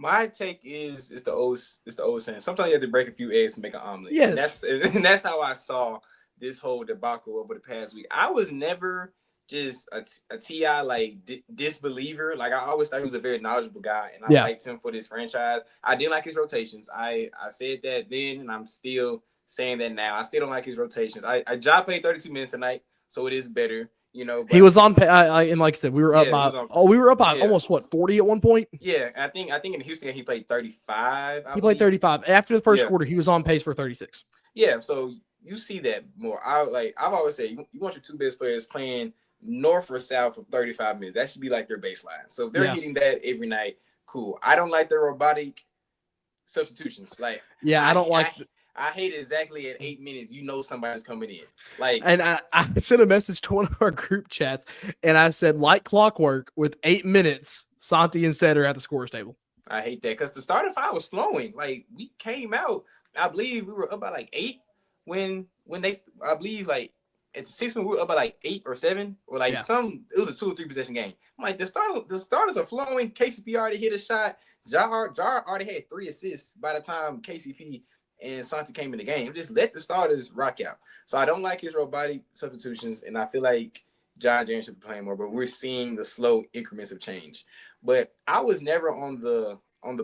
S1: My take is the old saying. Sometimes you have to break a few eggs to make an omelet.
S2: Yes,
S1: and that's how I saw this whole debacle over the past week. I was never just a T.I. like disbeliever. Like, I always thought he was a very knowledgeable guy, and I liked him for this franchise. I didn't like his rotations. I said that then, and I'm still saying that now. I still don't like his rotations. Ja played 32 minutes tonight, so it is better. But
S2: he was on. And like I said, we were up by almost 40 at one point.
S1: Yeah, I think in Houston he played 35.
S2: He played 35 after the first quarter. He was on pace for 36.
S1: Yeah, so you see that more. I've always said you want your 2 best players playing north or south of 35 minutes. That should be like their baseline. So if they're hitting that every night, cool. I don't like their robotic substitutions. Like, I hate exactly at 8 minutes. Somebody's coming in. Like,
S2: and I sent a message to one of our group chats, and I said, like clockwork, with 8 minutes, Santi and Seth are at the scorer's table.
S1: I hate that because the starting 5 was flowing. Like, we came out. I believe we were up by like 8 when they. I believe like at the 6th we were up by like 8 or 7 or like it was a 2 or 3 possession game. I'm like, the starters are flowing. KCP already hit a shot. Jar already had 3 assists by the time KCP and Santi came in the game. Just let the starters rock out. So I don't like his robotic substitutions, and I feel like Ja Jaren should be playing more, but we're seeing the slow increments of change. But I was never on the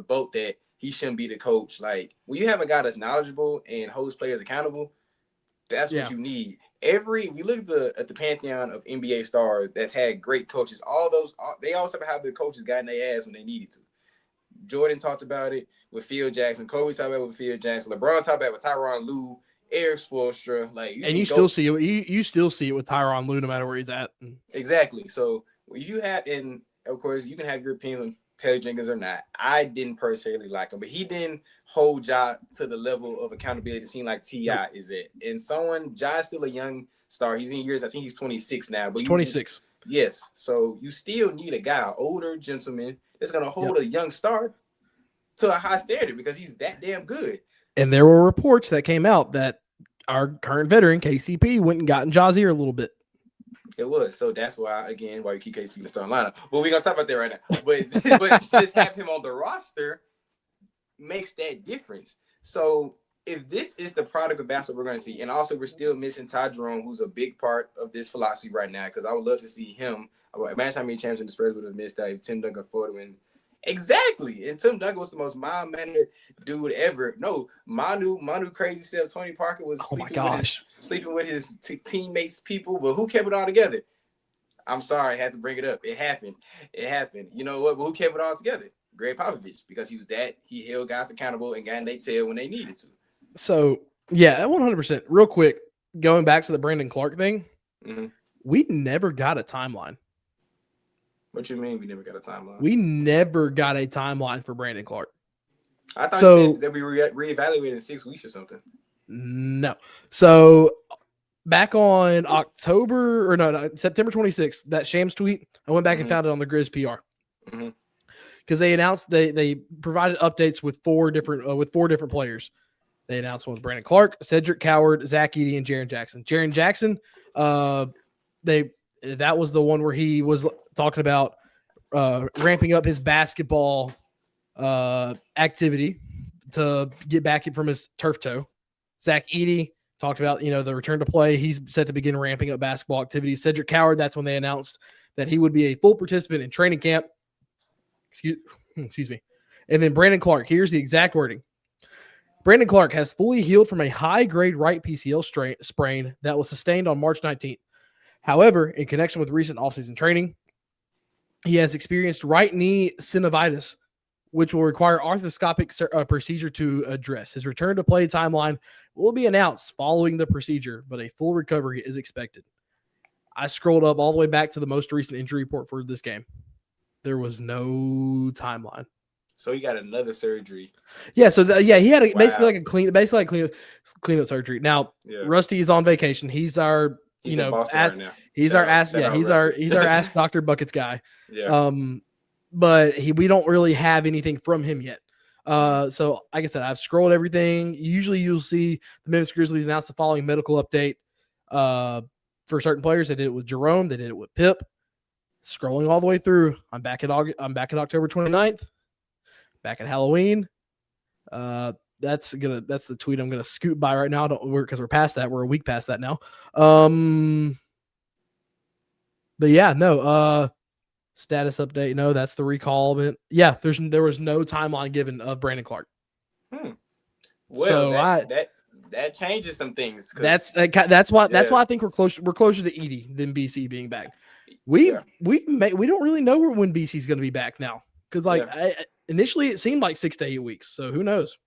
S1: boat that he shouldn't be the coach. Like, when you have a guy that's knowledgeable and holds players accountable, that's what you need. We look at the pantheon of NBA stars that's had great coaches. They also have the coaches got in their ass when they needed to. Jordan talked about it with Phil Jackson. Kobe talked about it with Phil Jackson. LeBron talked about it with Tyronn Lue, Eric Spoelstra. Like, you still see it.
S2: You still see it with Tyronn Lue, no matter where he's at.
S1: Exactly. So you have, and of course, you can have your opinions on Taylor Jenkins or not. I didn't personally like him, but he didn't hold Ja to the level of accountability it seemed like T.I. is at. And Ja is still a young star. He's in years. I think he's 26 now. But
S2: 26.
S1: Yes. So you still need a guy, older gentleman, that's going to hold a young star to a high standard because he's that damn good.
S2: And there were reports that came out that our current veteran, KCP, went and got in Ja's ear a little bit.
S1: It was. So that's why, again, why you keep speaking the starting lineup. But we're gonna talk about that right now. But just have him on the roster makes that difference. So if this is the product of basketball we're going to see, and also we're still missing Ty Jerome, who's a big part of this philosophy right now, because I would love to see him. Imagine how many champions the Spurs would have missed out if Tim Duncan Ford win. Exactly. And Tim Duncan was the most mild-mannered dude ever. No, Manu crazy self, Tony Parker was sleeping with his teammates, people, but who kept it all together? I'm sorry, I had to bring it up. It happened. You know what? But who kept it all together? Greg Popovich, because he held guys accountable and got in their tail when they needed to.
S2: So, yeah, 100%. Real quick, going back to the Brandon Clark thing, we never got a timeline.
S1: What you mean we never got a timeline?
S2: We never got a timeline for Brandon Clark.
S1: I thought you said that we reevaluated in 6 weeks or something.
S2: No. So, back on September 26th, that Shams tweet, I went back and found it on the Grizz PR. Because they announced they provided updates with four different players. They announced one with Brandon Clark, Cedric Coward, Zach Edey, and Jaren Jackson. Jaren Jackson, that was the one where he was talking about ramping up his basketball activity to get back from his turf toe. Zach Edey talked about the return to play. He's set to begin ramping up basketball activities. Cedric Coward, that's when they announced that he would be a full participant in training camp. Excuse me. And then Brandon Clark, here's the exact wording. Brandon Clark has fully healed from a high-grade right PCL sprain that was sustained on March 19th. However, in connection with recent offseason training, he has experienced right knee synovitis, which will require arthroscopic procedure to address. His return to play timeline will be announced following the procedure, but a full recovery is expected. I scrolled up all the way back to the most recent injury report for this game. There was no timeline.
S1: So he got another surgery.
S2: Yeah, so he had basically cleanup surgery. Now, Rusty is on vacation. He's our
S1: he's our
S2: Ask Dr. Buckets guy.
S1: Yeah.
S2: But we don't really have anything from him yet. So like I said, I've scrolled everything. Usually you'll see the Memphis Grizzlies announce the following medical update for certain players. They did it with Jerome. They did it with Pip. Scrolling all the way through. I'm back at October 29th. Back at Halloween. That's the tweet I'm gonna scoot by right now. Because we're past that. We're a week past that now. But yeah, no. Status update. No, that's the recall. Yeah, there was no timeline given of Brandon Clark.
S1: Well, so that changes some things.
S2: That's why I think we're closer to Edey than BC being back. We don't really know when BC's going to be back now because initially it seemed like 6 to 8 weeks. So who knows?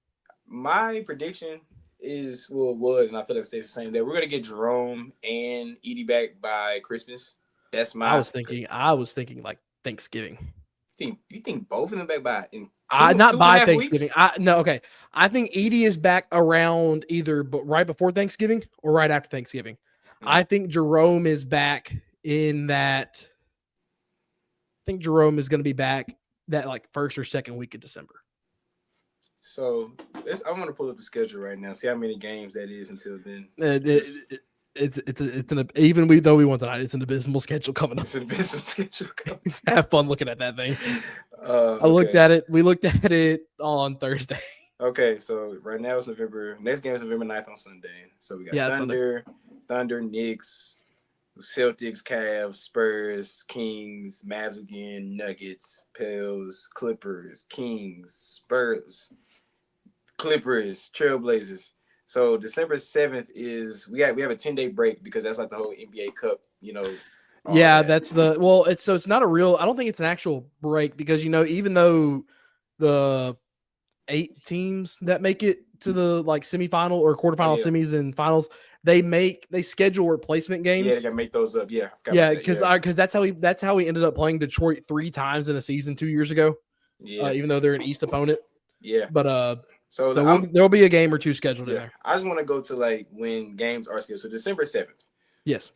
S1: My prediction was, and I feel like it stays the same, that we're going to get Jerome and Edey back by Christmas. That's my.
S2: I was thinking like Thanksgiving.
S1: You think both of them back by?
S2: Not by Thanksgiving. I think Edey is back around either right before Thanksgiving or right after Thanksgiving. I think Jerome is back in that. I think Jerome is going to be back that like first or second week of December.
S1: So I'm going to pull up the schedule right now. See how many games that is until then.
S2: Even though we won tonight, it's an abysmal schedule coming up.
S1: It's an abysmal schedule coming up.
S2: Have fun looking at that thing. I looked at it. We looked at it on Thursday.
S1: Okay, so right now it's November. Next game is November 9th on Sunday. So we got Thunder, Knicks, Celtics, Cavs, Spurs, Kings, Mavs again, Nuggets, Pels, Clippers, Kings, Spurs, Clippers, Trailblazers. So December 7th is we have a 10-day break because that's like the whole NBA Cup,
S2: Yeah, that's it's not a real. I don't think it's an actual break because even though the 8 teams that make it to the like semifinal or quarterfinal semis and finals, they schedule replacement games.
S1: Yeah, they gotta make those up. Yeah,
S2: because that's how we ended up playing Detroit 3 times in a season 2 years ago. Yeah, even though they're an East opponent.
S1: Yeah,
S2: but So there'll be a game or two scheduled in there.
S1: I just want to go to like when games are scheduled. So December 7th.
S2: Yes.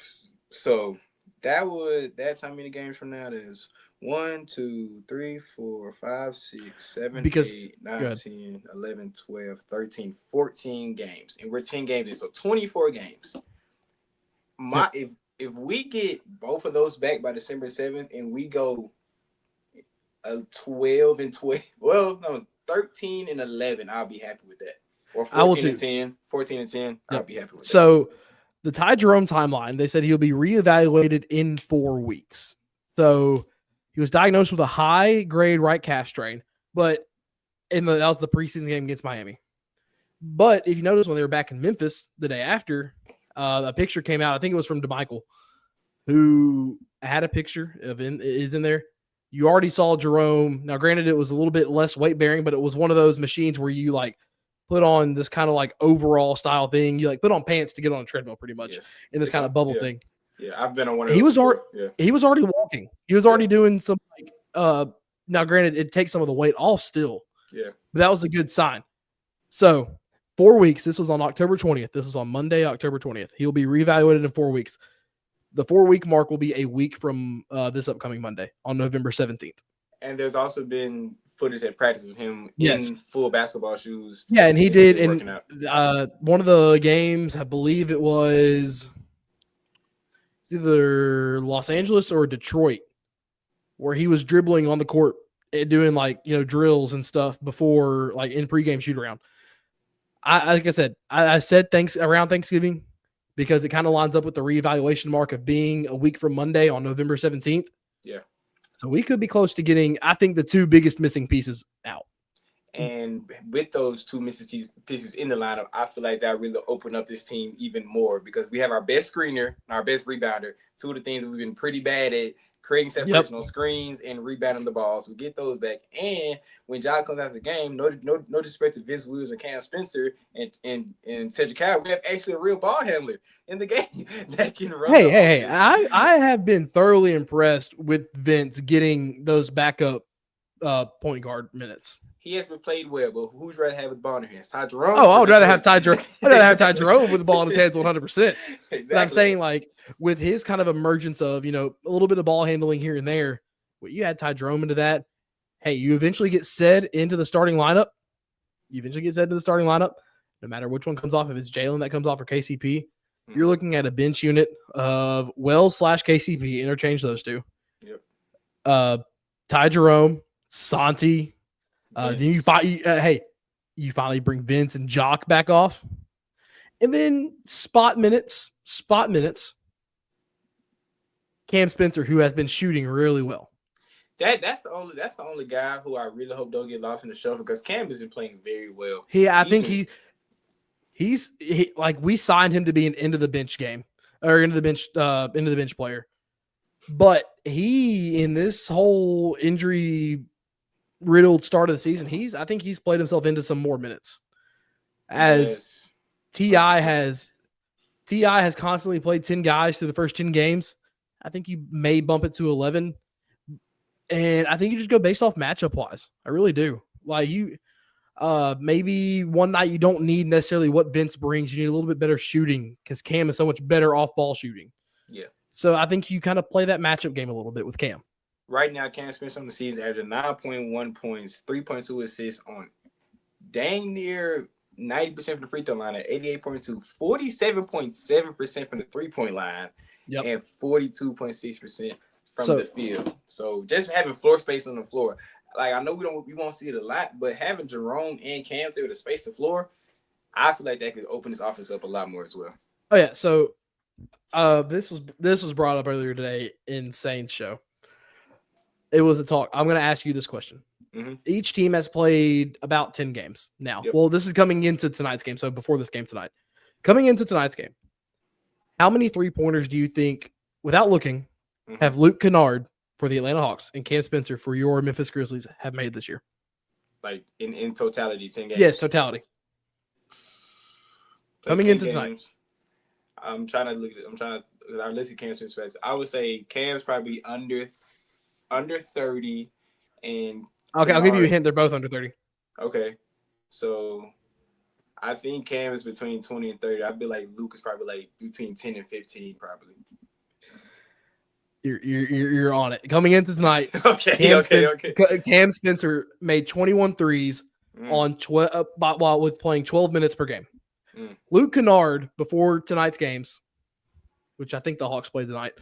S1: So that's how many games from now? There's 1, 2, 3, 4, 5, 6, 7, 8, 9, 10, 11, 12, 13, 14 games. And we're 10 games in, so 24 games. If if we get both of those back by December 7th and we go 12 and 12, well, no, 13 and 11, I'll be happy with that. Or 14 and 10, 14 and 10, yep. I'll be happy with that.
S2: So the Ty Jerome timeline, they said he'll be reevaluated in 4 weeks. So he was diagnosed with a high-grade right calf strain, but that was the preseason game against Miami. But if you notice, when they were back in Memphis the day after, a picture came out. I think it was from DeMichael, who had a picture is in there. You already saw Jerome. Now, granted, it was a little bit less weight bearing, but it was one of those machines where you like put on this kind of like overall style thing. You like put on pants to get on a treadmill, pretty much, in this kind of bubble thing.
S1: Yeah, I've been on one of those.
S2: He was already walking. He was already doing some like. Now, granted, it takes some of the weight off still.
S1: Yeah,
S2: but that was a good sign. So 4 weeks. This was on October 20th. This was on Monday, October 20th. He'll be reevaluated in 4 weeks. The 4 week mark will be a week from this upcoming Monday on November 17th.
S1: And there's also been footage at practice of him in full basketball shoes.
S2: Yeah, and he did in one of the games, I believe it was either Los Angeles or Detroit, where he was dribbling on the court and doing like, drills and stuff before like in pregame shoot around. Like I said around Thanksgiving, because it kind of lines up with the reevaluation mark of being a week from Monday on November 17th.
S1: Yeah.
S2: So we could be close to getting, I think, the 2 biggest missing pieces out.
S1: And with those 2 missing pieces in the lineup, I feel like that really opened up this team even more, because we have our best screener and our best rebounder, 2 of the things that we've been pretty bad at, creating separation on screens and rebounding the ball. So we get those back. And when Ja comes out the game, no disrespect to Vince Williams and Cam Spencer and Cedric Howard, we have actually a real ball handler in the game that can run.
S2: Hey, I have been thoroughly impressed with Vince getting those backup point guard minutes.
S1: He has been played well, but who'd rather have the ball in his hands? Ty Jerome?
S2: Oh, I would rather have Ty Jerome. I'd rather have Ty Jerome with the ball in his hands 100%.
S1: Exactly.
S2: But I'm saying, like, with his kind of emergence of, a little bit of ball handling here and there, you add Ty Jerome into that. Hey, you eventually get said into the starting lineup. No matter which one comes off, if it's Jalen that comes off or KCP, you're looking at a bench unit of Wells/KCP. Interchange those 2.
S1: Yep.
S2: Ty Jerome, Santi. Then you finally bring Vince and Jock back off, and then spot minutes. Cam Spencer, who has been shooting really well.
S1: That's the only guy who I really hope don't get lost in the shuffle, because Cam has been playing very well.
S2: He's like, we signed him to be an end of the bench game or into the bench player, but he, in this whole injury riddled start of the season, I think he's played himself into some more minutes, as T.I. has constantly played 10 guys through the first 10 games. I think you may bump it to 11, and I think you just go based off matchup wise. I really do. Like, you maybe one night you don't need necessarily what Vince brings. You need a little bit better shooting, because Cam is so much better off ball shooting.
S1: Yeah. So
S2: I think you kind of play that matchup game a little bit with Cam.
S1: Right now, Cam Spencer on the season averaging 9.1 points, 3.2 assists on dang near 90% from the free throw line at 88.2, 47.7% from the 3-point line, and 42.6% from the field. So just having floor space on the floor. Like, I know we won't see it a lot, but having Jerome and Cam to be able to space the floor, I feel like that could open this offense up a lot more as well.
S2: Oh yeah. So this was brought up earlier today in Saints show. It was a talk. I'm going to ask you this question.
S1: Mm-hmm.
S2: Each team has played about 10 games now. Yep. Well, this is coming into tonight's game. So before this game tonight, coming into tonight's game, how many 3-pointers do you think, without looking, have Luke Kennard for the Atlanta Hawks and Cam Spencer for your Memphis Grizzlies have made this year?
S1: Like in totality, 10 games?
S2: Yes, totality. Coming into tonight.
S1: I'm trying to I listed Cam Spencer. I would say Cam's probably under 30, and
S2: okay, I'll give you a hint. They're both under 30.
S1: Okay, so I think Cam is between 20 and 30. I'd be like Luke is probably like between 10 and 15, probably.
S2: You're on it. Coming into tonight,
S1: okay.
S2: Cam Spencer made 21 threes on while with playing 12 minutes per game. Luke Kennard, before tonight's games, which I think the Hawks played tonight,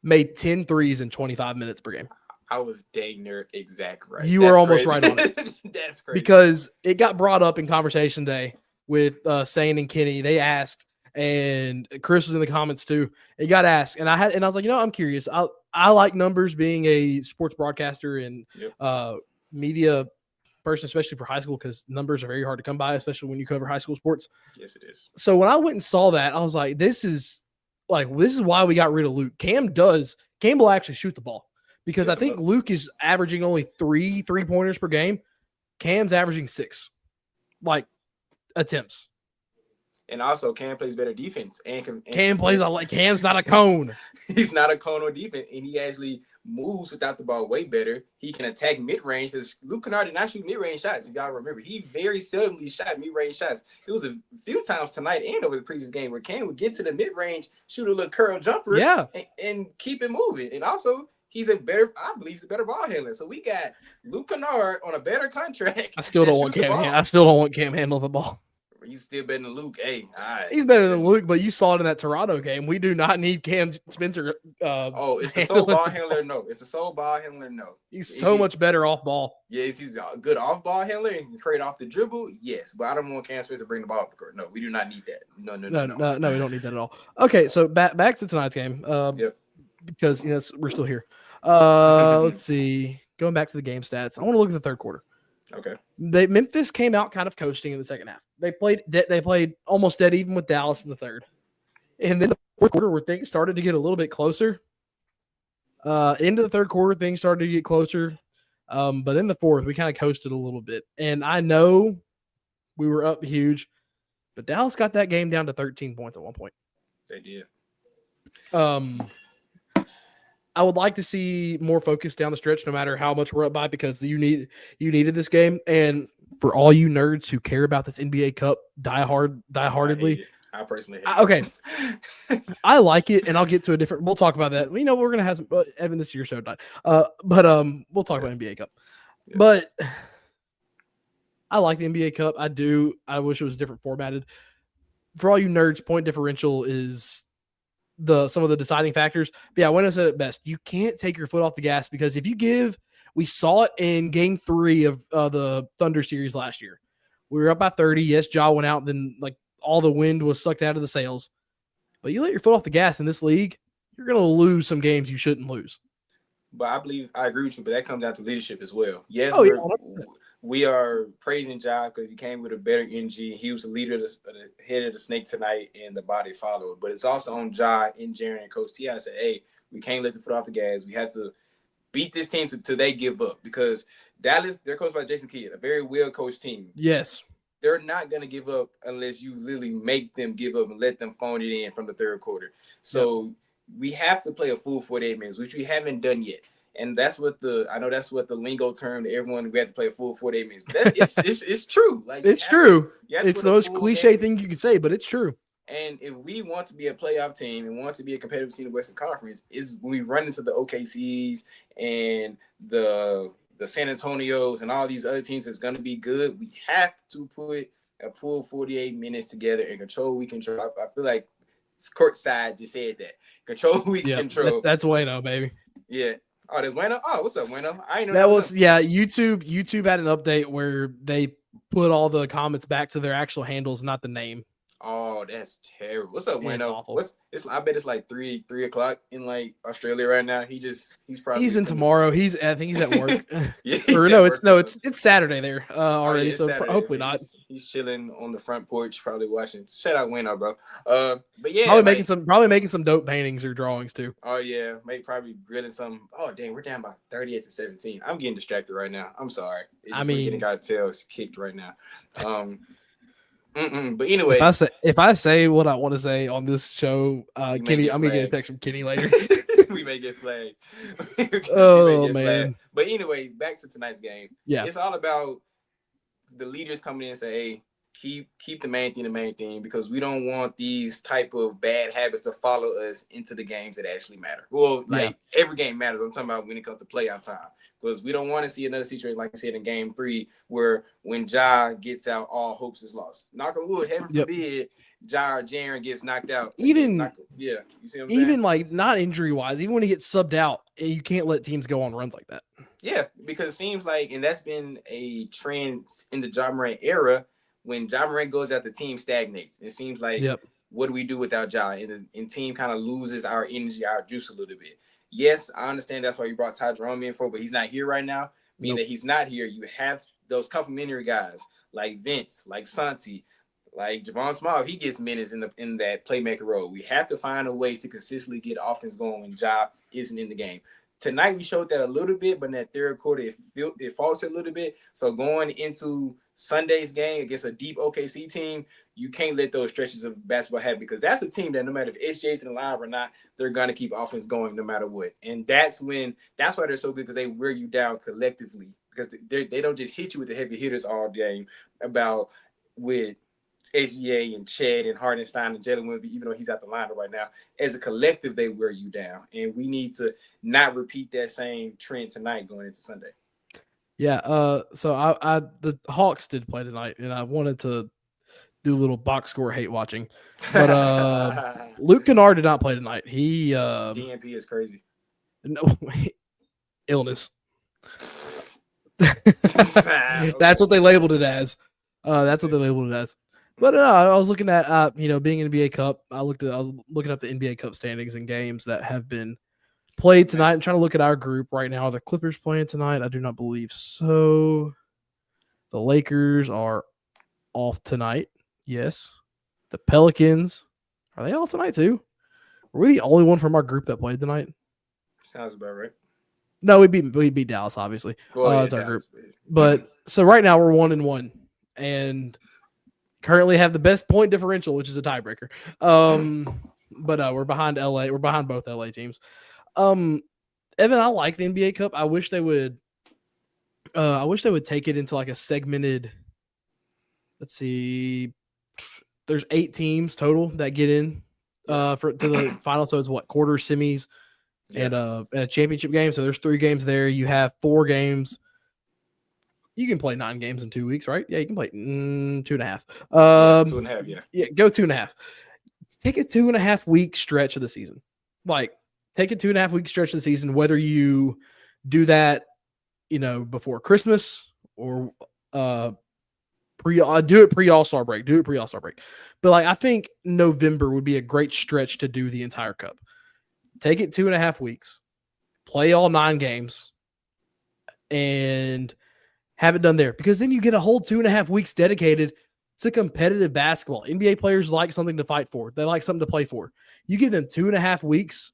S2: made 10 threes in 25 minutes per game.
S1: I was dang near exact right.
S2: You were almost right on it.
S1: That's crazy.
S2: Because it got brought up in conversation today with Sane and Kenny. They asked, and Chris was in the comments too. It got asked, and I was like, I'm curious. I like numbers, being a sports broadcaster and media person, especially for high school, because numbers are very hard to come by, especially when you cover high school sports.
S1: Yes, it is.
S2: So when I went and saw that, I was like, this is why we got rid of Luke. Cam will actually shoot the ball, because I think Luke is averaging only 3 3-pointers per game. Cam's averaging 6 attempts.
S1: And also, Cam plays better defense.
S2: Cam plays Cam's not a cone.
S1: He's not a cone on defense, and he actually moves without the ball way better. He can attack mid-range, because Luke Kennard did not shoot mid-range shots, if y'all remember. He very seldomly shot mid-range shots. It was a few times tonight and over the previous game where Cam would get to the mid-range, shoot a little curl jumper, and keep it moving. And also, I believe he's a better ball handler. So we got Luke Kennard on a better contract.
S2: I still don't want Cam handling the ball.
S1: He's still better than Luke. Hey, all right.
S2: He's better than Luke, but you saw it in that Toronto game. We do not need Cam Spencer.
S1: It's a sole ball handler. No, it's a sole ball handler. No,
S2: he's so much better off ball.
S1: Yes, he's a good off ball handler and can create off the dribble. Yes, but I don't want Cam Spencer to bring the ball up the court. No, we do not need that. No, we
S2: don't need that at all. Okay, so back to tonight's game. Because we're still here. Let's see. Going back to the game stats, I want to look at the third quarter.
S1: Okay.
S2: Memphis came out kind of coasting in the second half. They played almost dead even with Dallas in the third. And then the fourth quarter, where things started to get a little bit closer. Into the third quarter, things started to get closer. But in the fourth, we kind of coasted a little bit. And I know we were up huge, but Dallas got that game down to 13 points at one point.
S1: They did.
S2: I would like to see more focus down the stretch, no matter how much we're up by, because you needed this game. And for all you nerds who care about this NBA Cup dieheartedly,
S1: I personally hate
S2: it. I like it, and I'll get to a different. We'll talk about that. We're gonna have some. Evan, this is your show, but we'll talk about NBA Cup. Yeah. But I like the NBA Cup. I do. I wish it was different formatted. For all you nerds, point differential is some of the deciding factors. But yeah, Wendell said it best. You can't take your foot off the gas, because if you give, we saw it in game 3 of the Thunder series last year. We were up by 30. Yes, Ja went out, then all the wind was sucked out of the sails. But you let your foot off the gas in this league, you're going to lose some games you shouldn't lose.
S1: But I agree with you, but that comes down to leadership as well. Yes, we are praising Ja because he came with a better energy. He was the leader, the head of the snake tonight, and the body followed. But it's also on Ja and Jaren and Coach T. I said, hey, we can't let the foot off the gas. We have to beat this team till they give up, because Dallas, they're coached by Jason Kidd, a very well-coached team.
S2: Yes.
S1: They're not going to give up unless you literally make them give up and let them phone it in from the third quarter. So we have to play a full 48 minutes, which we haven't done yet. And that's what the lingo term to everyone, we have to play a full 48 minutes. But it's true.
S2: It's true. It's the most cliche thing you can say, but it's true.
S1: And if we want to be a playoff team and want to be a competitive team in the Western Conference, is when we run into the OKCs and the San Antonios and all these other teams that's going to be good, we have to put a full 48 minutes together and control we control. I feel like courtside just said that. Control we control.
S2: That's Wayno, baby.
S1: Yeah. Oh, there's Wayno. Oh, what's up, Wayno? I ain't know
S2: that was YouTube had an update where they put all the comments back to their actual handles, not the name.
S1: Oh, that's terrible. What's up, Wayno? I bet it's like 3 o'clock in Australia right now. He's
S2: in tomorrow. I think he's at work. It's Saturday there already.
S1: Yeah,
S2: so
S1: Saturday.
S2: Hopefully not.
S1: He's chilling on the front porch, probably watching. Shout out Wayno, bro. But yeah,
S2: probably making some dope paintings or drawings too.
S1: Oh yeah, probably grilling some. Oh dang, we're down by 38-17. I'm getting distracted right now. I'm sorry. We're getting our tails kicked right now. But anyway,
S2: if I say what I want to say on this show, Kenny, I'm gonna get a text from Kenny later.
S1: We may get flagged.
S2: Man.
S1: But anyway, back to tonight's game.
S2: Yeah,
S1: it's all about the leaders coming in and say, hey, keep the main thing, because we don't want these type of bad habits to follow us into the games that actually matter. Well, every game matters. I'm talking about when it comes to playoff time, because we don't want to see another situation like I said in game 3, where when Ja gets out, all hopes is lost. Knock on wood, heaven forbid Ja or Jaren gets knocked out.
S2: You see what I'm saying? Like not injury wise, even when he gets subbed out, you can't let teams go on runs like that.
S1: Yeah, because it seems like, and that's been a trend in the Ja Morant era. When Ja Morant goes out, the team stagnates. It seems like, what do we do without Ja? And the team kind of loses our energy, our juice a little bit. Yes, I understand that's why you brought Ty Jerome in for, but he's not here right now. Being that he's not here, you have those complimentary guys like Vince, like Santi, like Javon Small. If he gets minutes in that playmaker role, we have to find a way to consistently get offense going when Ja isn't in the game. Tonight we showed that a little bit, but in that third quarter it faltered a little bit. So going into Sunday's game against a deep OKC team, you can't let those stretches of basketball happen, because that's a team that no matter if SJ's in the line or not, they're gonna keep offense going no matter what. And that's why they're so good, because they wear you down collectively, because they don't just hit you with the heavy hitters all game with SGA and Chad and Hardenstein and Jalen Wimby, even though he's out the lineup right now. As a collective, they wear you down, and we need to not repeat that same trend tonight going into Sunday.
S2: Yeah. So the Hawks did play tonight, and I wanted to do a little box score hate watching, but Luke Kennard did not play tonight. He
S1: DNP is crazy.
S2: No illness. That's what they labeled it as. That's what they labeled it as. But I was looking at being an NBA Cup. I was looking up the NBA Cup standings and games that have been played tonight. I'm trying to look at our group right now. Are the Clippers playing tonight? I do not believe so. The Lakers are off tonight. Yes. The Pelicans, are they off tonight too? Were we the only one from our group that played tonight?
S1: Sounds about right.
S2: No, we beat Dallas, obviously. It's our group. But so right now we're 1-1 and currently have the best point differential, which is a tiebreaker. But we're behind LA. We're behind both LA teams. Evan, I like the NBA Cup. I wish they would take it into like a segmented. Let's see. There's 8 teams total that get in to the final. So it's quarters, semis, and a championship game. So there's 3 games there. You have 4 games. You can play 9 games in 2 weeks, right? Yeah, you can play 2.5.
S1: 2.5, yeah.
S2: Yeah, go 2.5. Take a 2.5 week stretch of the season. Like, take a 2.5 week stretch of the season, whether you do that, before Christmas or do it pre All-Star break. But like, I think November would be a great stretch to do the entire cup. Take it 2.5 weeks, play all 9 games, and have it done there, because then you get a whole 2.5 weeks dedicated to competitive basketball. NBA players like something to fight for. They like something to play for. You give them 2.5 weeks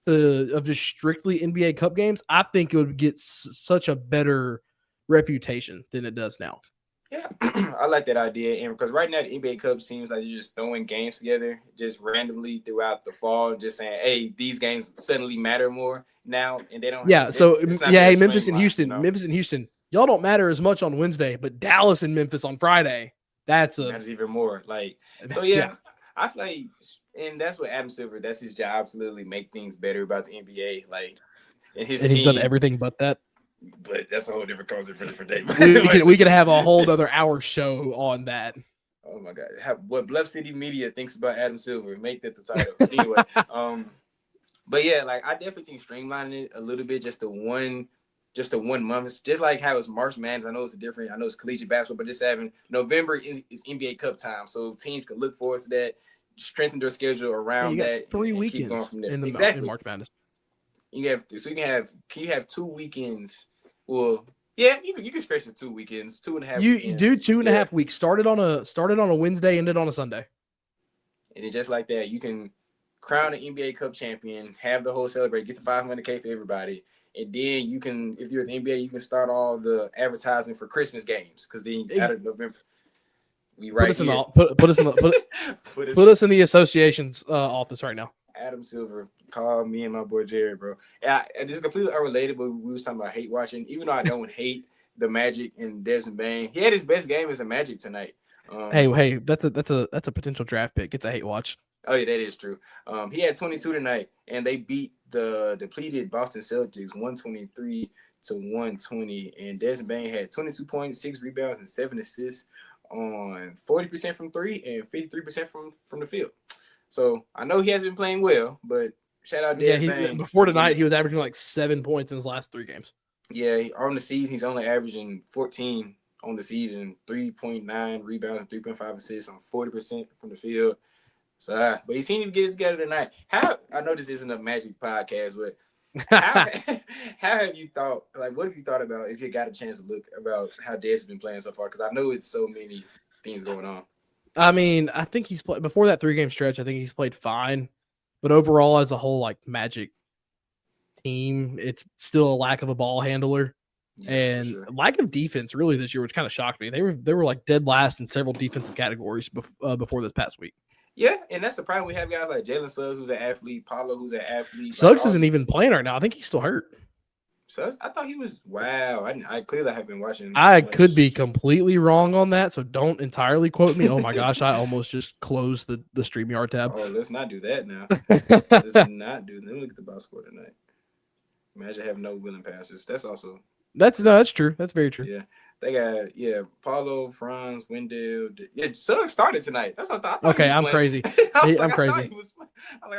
S2: of just strictly NBA Cup games. I think it would get such a better reputation than it does now.
S1: Yeah, I like that idea. And because right now the NBA Cup seems like you're just throwing games together just randomly throughout the fall, just saying, hey, these games suddenly matter more now, and they don't.
S2: Yeah. Hey, Memphis and Houston. Y'all don't matter as much on Wednesday, but Dallas and Memphis on Friday, that's
S1: even more. Like, so yeah. I feel like, and that's what Adam Silver, that's his job, to literally make things better about the NBA. Like, and he's
S2: done everything but that.
S1: But that's a whole different concept for a different day.
S2: We could have a whole other hour show on that.
S1: Oh my God. What Bluff City Media thinks about Adam Silver. Make that the title. Anyway. But yeah, like, I definitely think streamlining it a little bit, just to one month. It's just like how it's March Madness. I know it's different. I know it's collegiate basketball, but just having November is NBA Cup time, so teams can look forward to that, strengthen their schedule around that.
S2: 3 weekends in March Madness.
S1: You have 2 weekends. Well, yeah, you can stretch it 2 weekends, 2.5.
S2: You do 2.5 weeks. Started on a Wednesday, ended on a Sunday,
S1: and then just like that, you can crown an NBA Cup champion, have the whole celebrate, get the $500K for everybody. And then you can, if you're in the NBA, you can start all the advertisement for Christmas games, because then out of November, we right here.
S2: Put us in the association's office right now.
S1: Adam Silver, call me and my boy Jared, bro. Yeah, this is completely unrelated, but we was talking about hate watching. Even though I don't hate the Magic and Desmond Bain, he had his best game as a Magic tonight.
S2: Hey, that's a potential draft pick. It's a hate watch.
S1: Oh yeah, that is true. He had 22 tonight, and they beat the depleted Boston Celtics 123-120. And Desmond Bain had 22 points, 6 rebounds, and 7 assists. on 40% from three and 53% from the field. So I know he hasn't been playing well, but shout out Des Bane.
S2: Before tonight, he was averaging like 7 points in his last 3 games.
S1: Yeah, on the season, he's only averaging 14 on the season, 3.9 rebounds and 3.5 assists on 40% from the field. So, but he seemed to get it together tonight. I know this isn't a Magic podcast, but how have you thought? Like, what have you thought about if you got a chance to look about how Des has been playing so far? Because I know it's so many things going on.
S2: I mean, I think he's played before that 3-game stretch. I think he's played fine, but overall, as a whole, like Magic team, it's still a lack of a ball handler and lack of defense really this year, which kind of shocked me. They were like dead last in several defensive categories before this past week.
S1: Yeah, and that's the problem. We have guys like Jalen Suggs, who's an athlete, Paulo, who's an athlete.
S2: Suggs isn't even playing right now. I think he's still hurt.
S1: Suggs? I thought he was. Wow, I clearly have been watching.
S2: I could be completely wrong on that, so don't entirely quote me. Oh my gosh, I almost just closed the StreamYard tab.
S1: Oh, let's not do that now. Let's not do that. Let me look at the box score tonight. Imagine having no willing passers. That's also.
S2: That's true. That's very true.
S1: Yeah. They got Paulo, Franz, Wendell. Yeah, Suggs started tonight. That's what I thought.
S2: Okay, I'm crazy. I'm crazy.
S1: I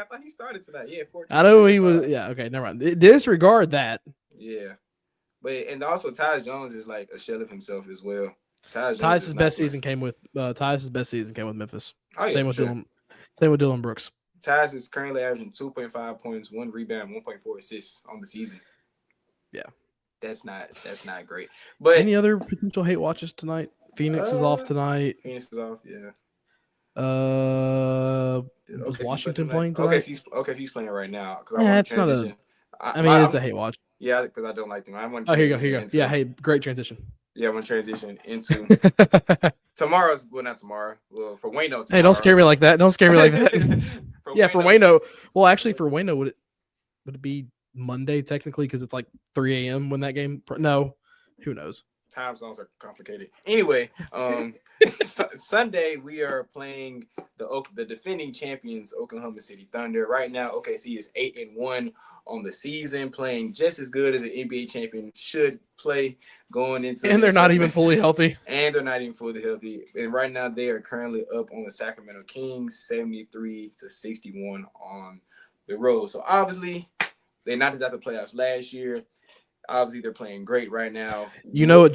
S1: thought he started tonight. Yeah, 14.
S2: I know he was. Yeah, okay, never mind. Disregard that.
S1: Yeah, and also Tyus Jones is like a shell of himself as well.
S2: Tyus' best season came with Memphis.
S1: Oh, yeah,
S2: same with Dylan Brooks.
S1: Tyus is currently averaging 2.5 points, 1 rebound, 1.4 assists on the season.
S2: Yeah.
S1: That's not great. But
S2: any other potential hate watches tonight? Phoenix is off tonight.
S1: Phoenix is off, yeah.
S2: Was Washington playing tonight?
S1: OKC's playing right now.
S2: Yeah, it's not a. It's a hate watch.
S1: Yeah, because I don't like them. I want
S2: to. Oh, here you go. Yeah, hey, great transition.
S1: Yeah, I'm gonna transition into tomorrow's. Well, not tomorrow. Well, for Wayno. Tomorrow.
S2: Hey, don't scare me like that. For Wayno. Well, actually, for Wayno, would it be Monday technically because it's like 3 a.m. when that game? No, who knows?
S1: Time zones are complicated. Anyway, Sunday we are playing the defending champions, Oklahoma City Thunder. Right now, OKC is 8-1 on the season, playing just as good as an NBA champion should play going into.
S2: And they're not even fully healthy.
S1: And right now, they are currently up on the Sacramento Kings, 73-61 on the road. So obviously, they knocked us out the playoffs last year. Obviously, they're playing great right now. You know what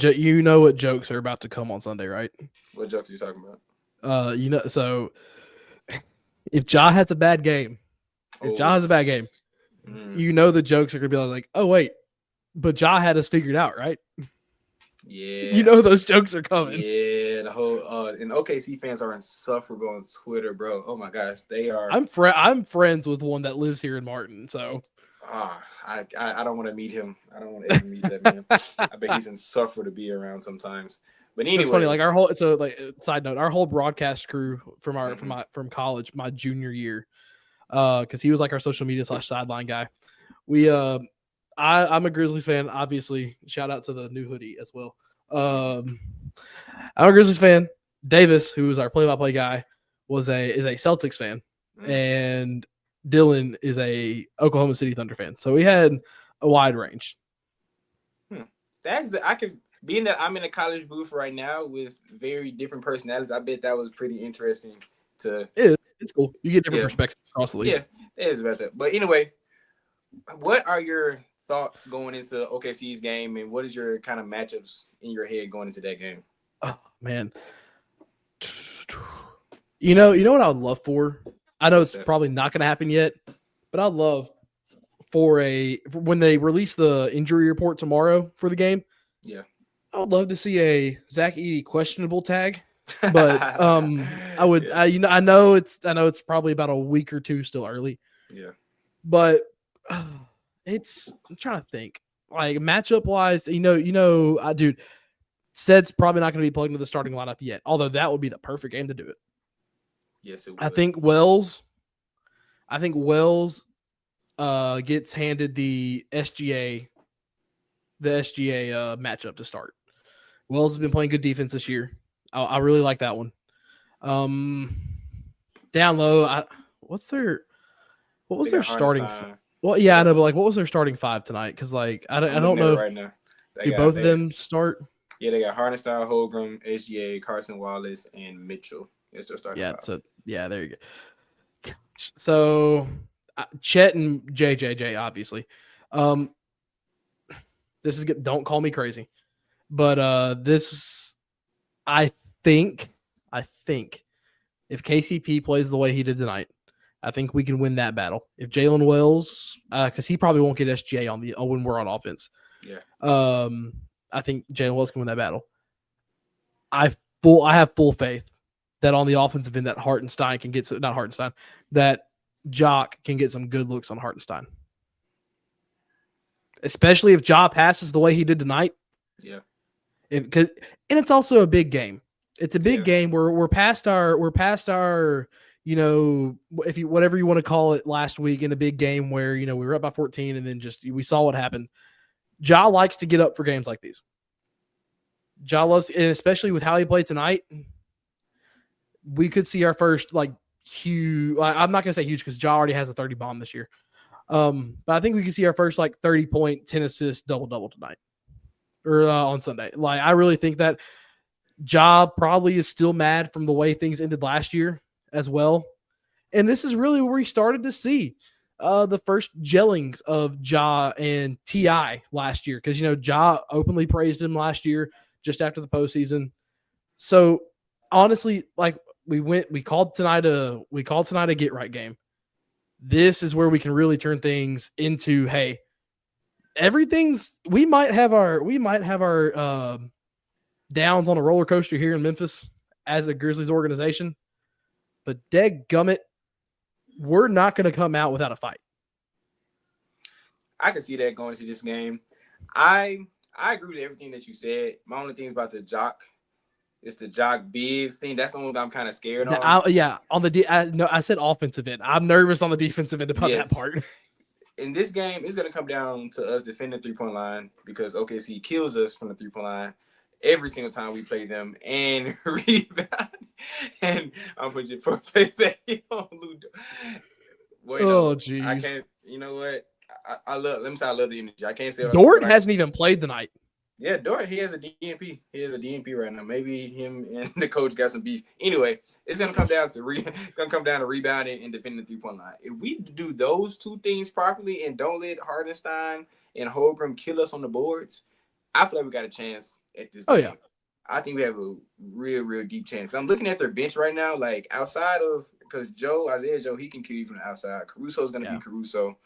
S2: jokes are about to come on Sunday, right?
S1: What jokes are you talking about?
S2: So if Ja has a bad game, you know the jokes are gonna be like, oh wait, but Ja had us figured out, right?
S1: Yeah,
S2: you know those jokes are coming.
S1: Yeah, the whole and OKC fans are insufferable on Twitter, bro. Oh my gosh, they are.
S2: I'm friends with one that lives here in Martin, so.
S1: I don't want to meet him. I don't want to ever meet that man. I bet he's insufferable to be around sometimes. But anyway,
S2: it's funny. Like side note, our whole broadcast crew from college, my junior year, because he was like our social media / sideline guy. I'm a Grizzlies fan, obviously. Shout out to the new hoodie as well. I'm a Grizzlies fan. Davis, who was our play-by-play guy, is a Celtics fan, and Dylan is a Oklahoma City Thunder fan. So we had a wide range.
S1: Being that I'm in a college booth right now with very different personalities, I bet that was pretty interesting
S2: it's cool. You get different perspectives across the league.
S1: Yeah, it is about that. But anyway, what are your thoughts going into OKC's game, and what is your kind of matchups in your head going into that game?
S2: Oh man. You know what I would love for? I know it's probably not going to happen yet, but I'd love for when they release the injury report tomorrow for the game.
S1: Yeah,
S2: I would love to see a Zach Edey questionable tag, but I would. Yeah. I know it's probably about a week or two still early.
S1: Yeah,
S2: but I'm trying to think like matchup wise. Dude, Ced's probably not going to be plugged into the starting lineup yet. Although that would be the perfect game to do it.
S1: Yes, it would.
S2: I think Wells gets handed the SGA matchup to start. Wells has been playing good defense this year. I really like that one. Down low, what was their starting? Well, yeah, I know, but like, what was their starting five tonight? Because like, I don't know.
S1: Right now.
S2: Do both of them start?
S1: Yeah, they got Hardenstein, Holgram, SGA, Carson Wallace, and Mitchell. It's their starting five.
S2: So there you go. So Chet and JJJ, obviously. This is good. Don't call me crazy, but this, I think if KCP plays the way he did tonight, I think we can win that battle. If Jalen Wells, because he probably won't get SGA when we're on offense.
S1: Yeah.
S2: I think Jalen Wells can win that battle. I have full faith that on the offensive end that Hartenstein can get that Jock can get some good looks on Hartenstein. Especially if Ja passes the way he did tonight.
S1: Yeah.
S2: And it's also a big game. It's a big game where we're past our whatever you want to call it last week in a big game where we were up by 14 and then we saw what happened. Ja likes to get up for games like these. Ja loves, and especially with how he played tonight, we could see our first huge. I'm not gonna say huge because Ja already has a 30 bomb this year. But I think we can see our first 30-point, 10 assists, double tonight or on Sunday. I really think that Ja probably is still mad from the way things ended last year as well. And this is really where we started to see the first gellings of Ja and T.I. last year. Because, Ja openly praised him last year just after the postseason. So honestly, we called tonight a get right game. This is where we can really turn things into, hey, we might have our downs on a roller coaster here in Memphis as a Grizzlies organization, but dadgummit, we're not going to come out without a fight.
S1: I can see that going into this game. I agree with everything that you said. My only thing is about the Jock. It's the Jock Bigs thing. That's the only thing I'm kind of scared of.
S2: I said offensive end. I'm nervous on the defensive end about that part.
S1: In this game, it's going to come down to us defending the 3-point line because OKC kills us from the 3-point line every single time we play them and rebound. And I'm putting your foot play back on Ludo.
S2: Oh, jeez.
S1: I can't. You know what? I love the energy. I can't say
S2: Dort hasn't even played tonight.
S1: Yeah, Dort, he has a DNP. He has a DNP right now. Maybe him and the coach got some beef. Anyway, it's gonna come down to rebounding and defending the 3-point line. If we do those two things properly and don't let Hardenstein and Holgram kill us on the boards, I feel like we got a chance at this game. Yeah. I think we have a real deep chance. I'm looking at their bench right now, outside of because Isaiah Joe, he can kill you from the outside. Caruso's gonna be Caruso.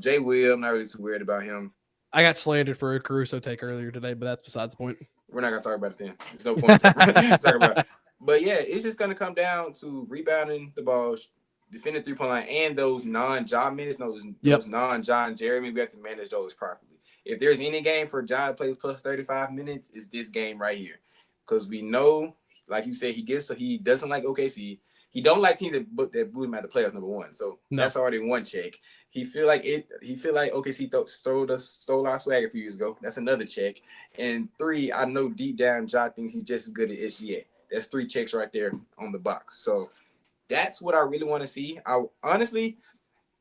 S1: Jay Will, I'm not really too worried about him.
S2: I got slandered for a Caruso take earlier today, but that's besides the point.
S1: We're not going to talk about it then. There's no point talking about it. But, yeah, it's just going to come down to rebounding the ball, defending 3-point line, and those non-Ja minutes, those non-Ja and Jeremy. We have to manage those properly. If there's any game for Ja to play plus 35 minutes, it's this game right here. Because we know, like you said, he doesn't like OKC. He don't like teams that boot him out the playoffs, number one. So that's already one check. He feel like OKC stole our swag a few years ago. That's another check. And 3, I know deep down Ja thinks he's just as good as SGA. That's 3 checks right there on the box. So that's what I really want to see. Honestly,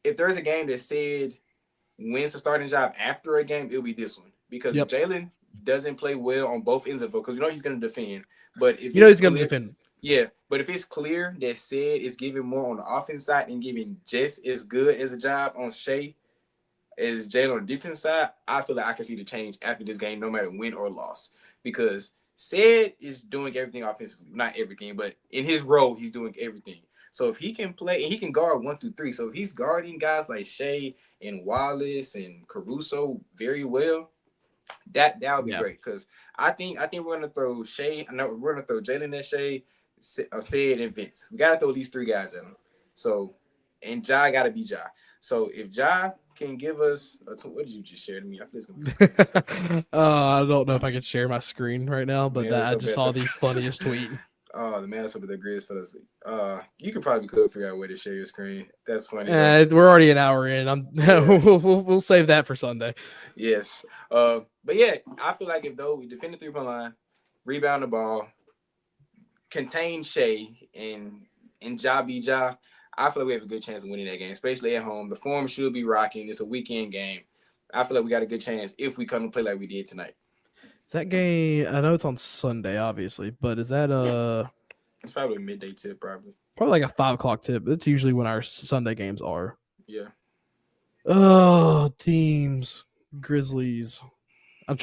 S1: if there's a game that said wins the starting job after a game, it'll be this one. Because if Jalen doesn't play well on both ends of it, because he's going to defend. But if
S2: he's going to defend.
S1: Yeah, but if it's clear that Sid is giving more on the offense side and giving just as good as a job on Shea as Jalen on the defense side, I feel like I can see the change after this game, no matter win or loss. Because Sid is doing everything offensively. Not everything, but in his role, he's doing everything. So if he can play, and he can guard 1 through 3. So if he's guarding guys like Shea and Wallace and Caruso very well, that would be great. Because I think we're going to throw Shea. I know we're going to throw Jalen and Shea, Sid and Vince. We gotta throw these 3 guys at him. So, and Ja gotta be Ja. So if Ja can give us, what did you just share to me? I feel it's gonna be
S2: I don't know if I can share my screen right now, but I just saw the funniest tweet.
S1: Oh, the man that's up at the Grizz for us. You could probably figure out a way to share your screen. That's funny.
S2: We're already an hour in. We'll save that for Sunday.
S1: Yes. But yeah, I feel like if we defend the 3-point line, rebound the ball, contain Shea and Ja be Ja, I feel like we have a good chance of winning that game, especially at home. The form should be rocking. It's a weekend game. I feel like we got a good chance if we come and play like we did tonight.
S2: Is that game? I know it's on Sunday, obviously, but is that
S1: It's probably a midday tip, probably.
S2: probably like a 5 o'clock tip? That's usually when our Sunday games are.
S1: Yeah.
S2: Oh, teams, Grizzlies. I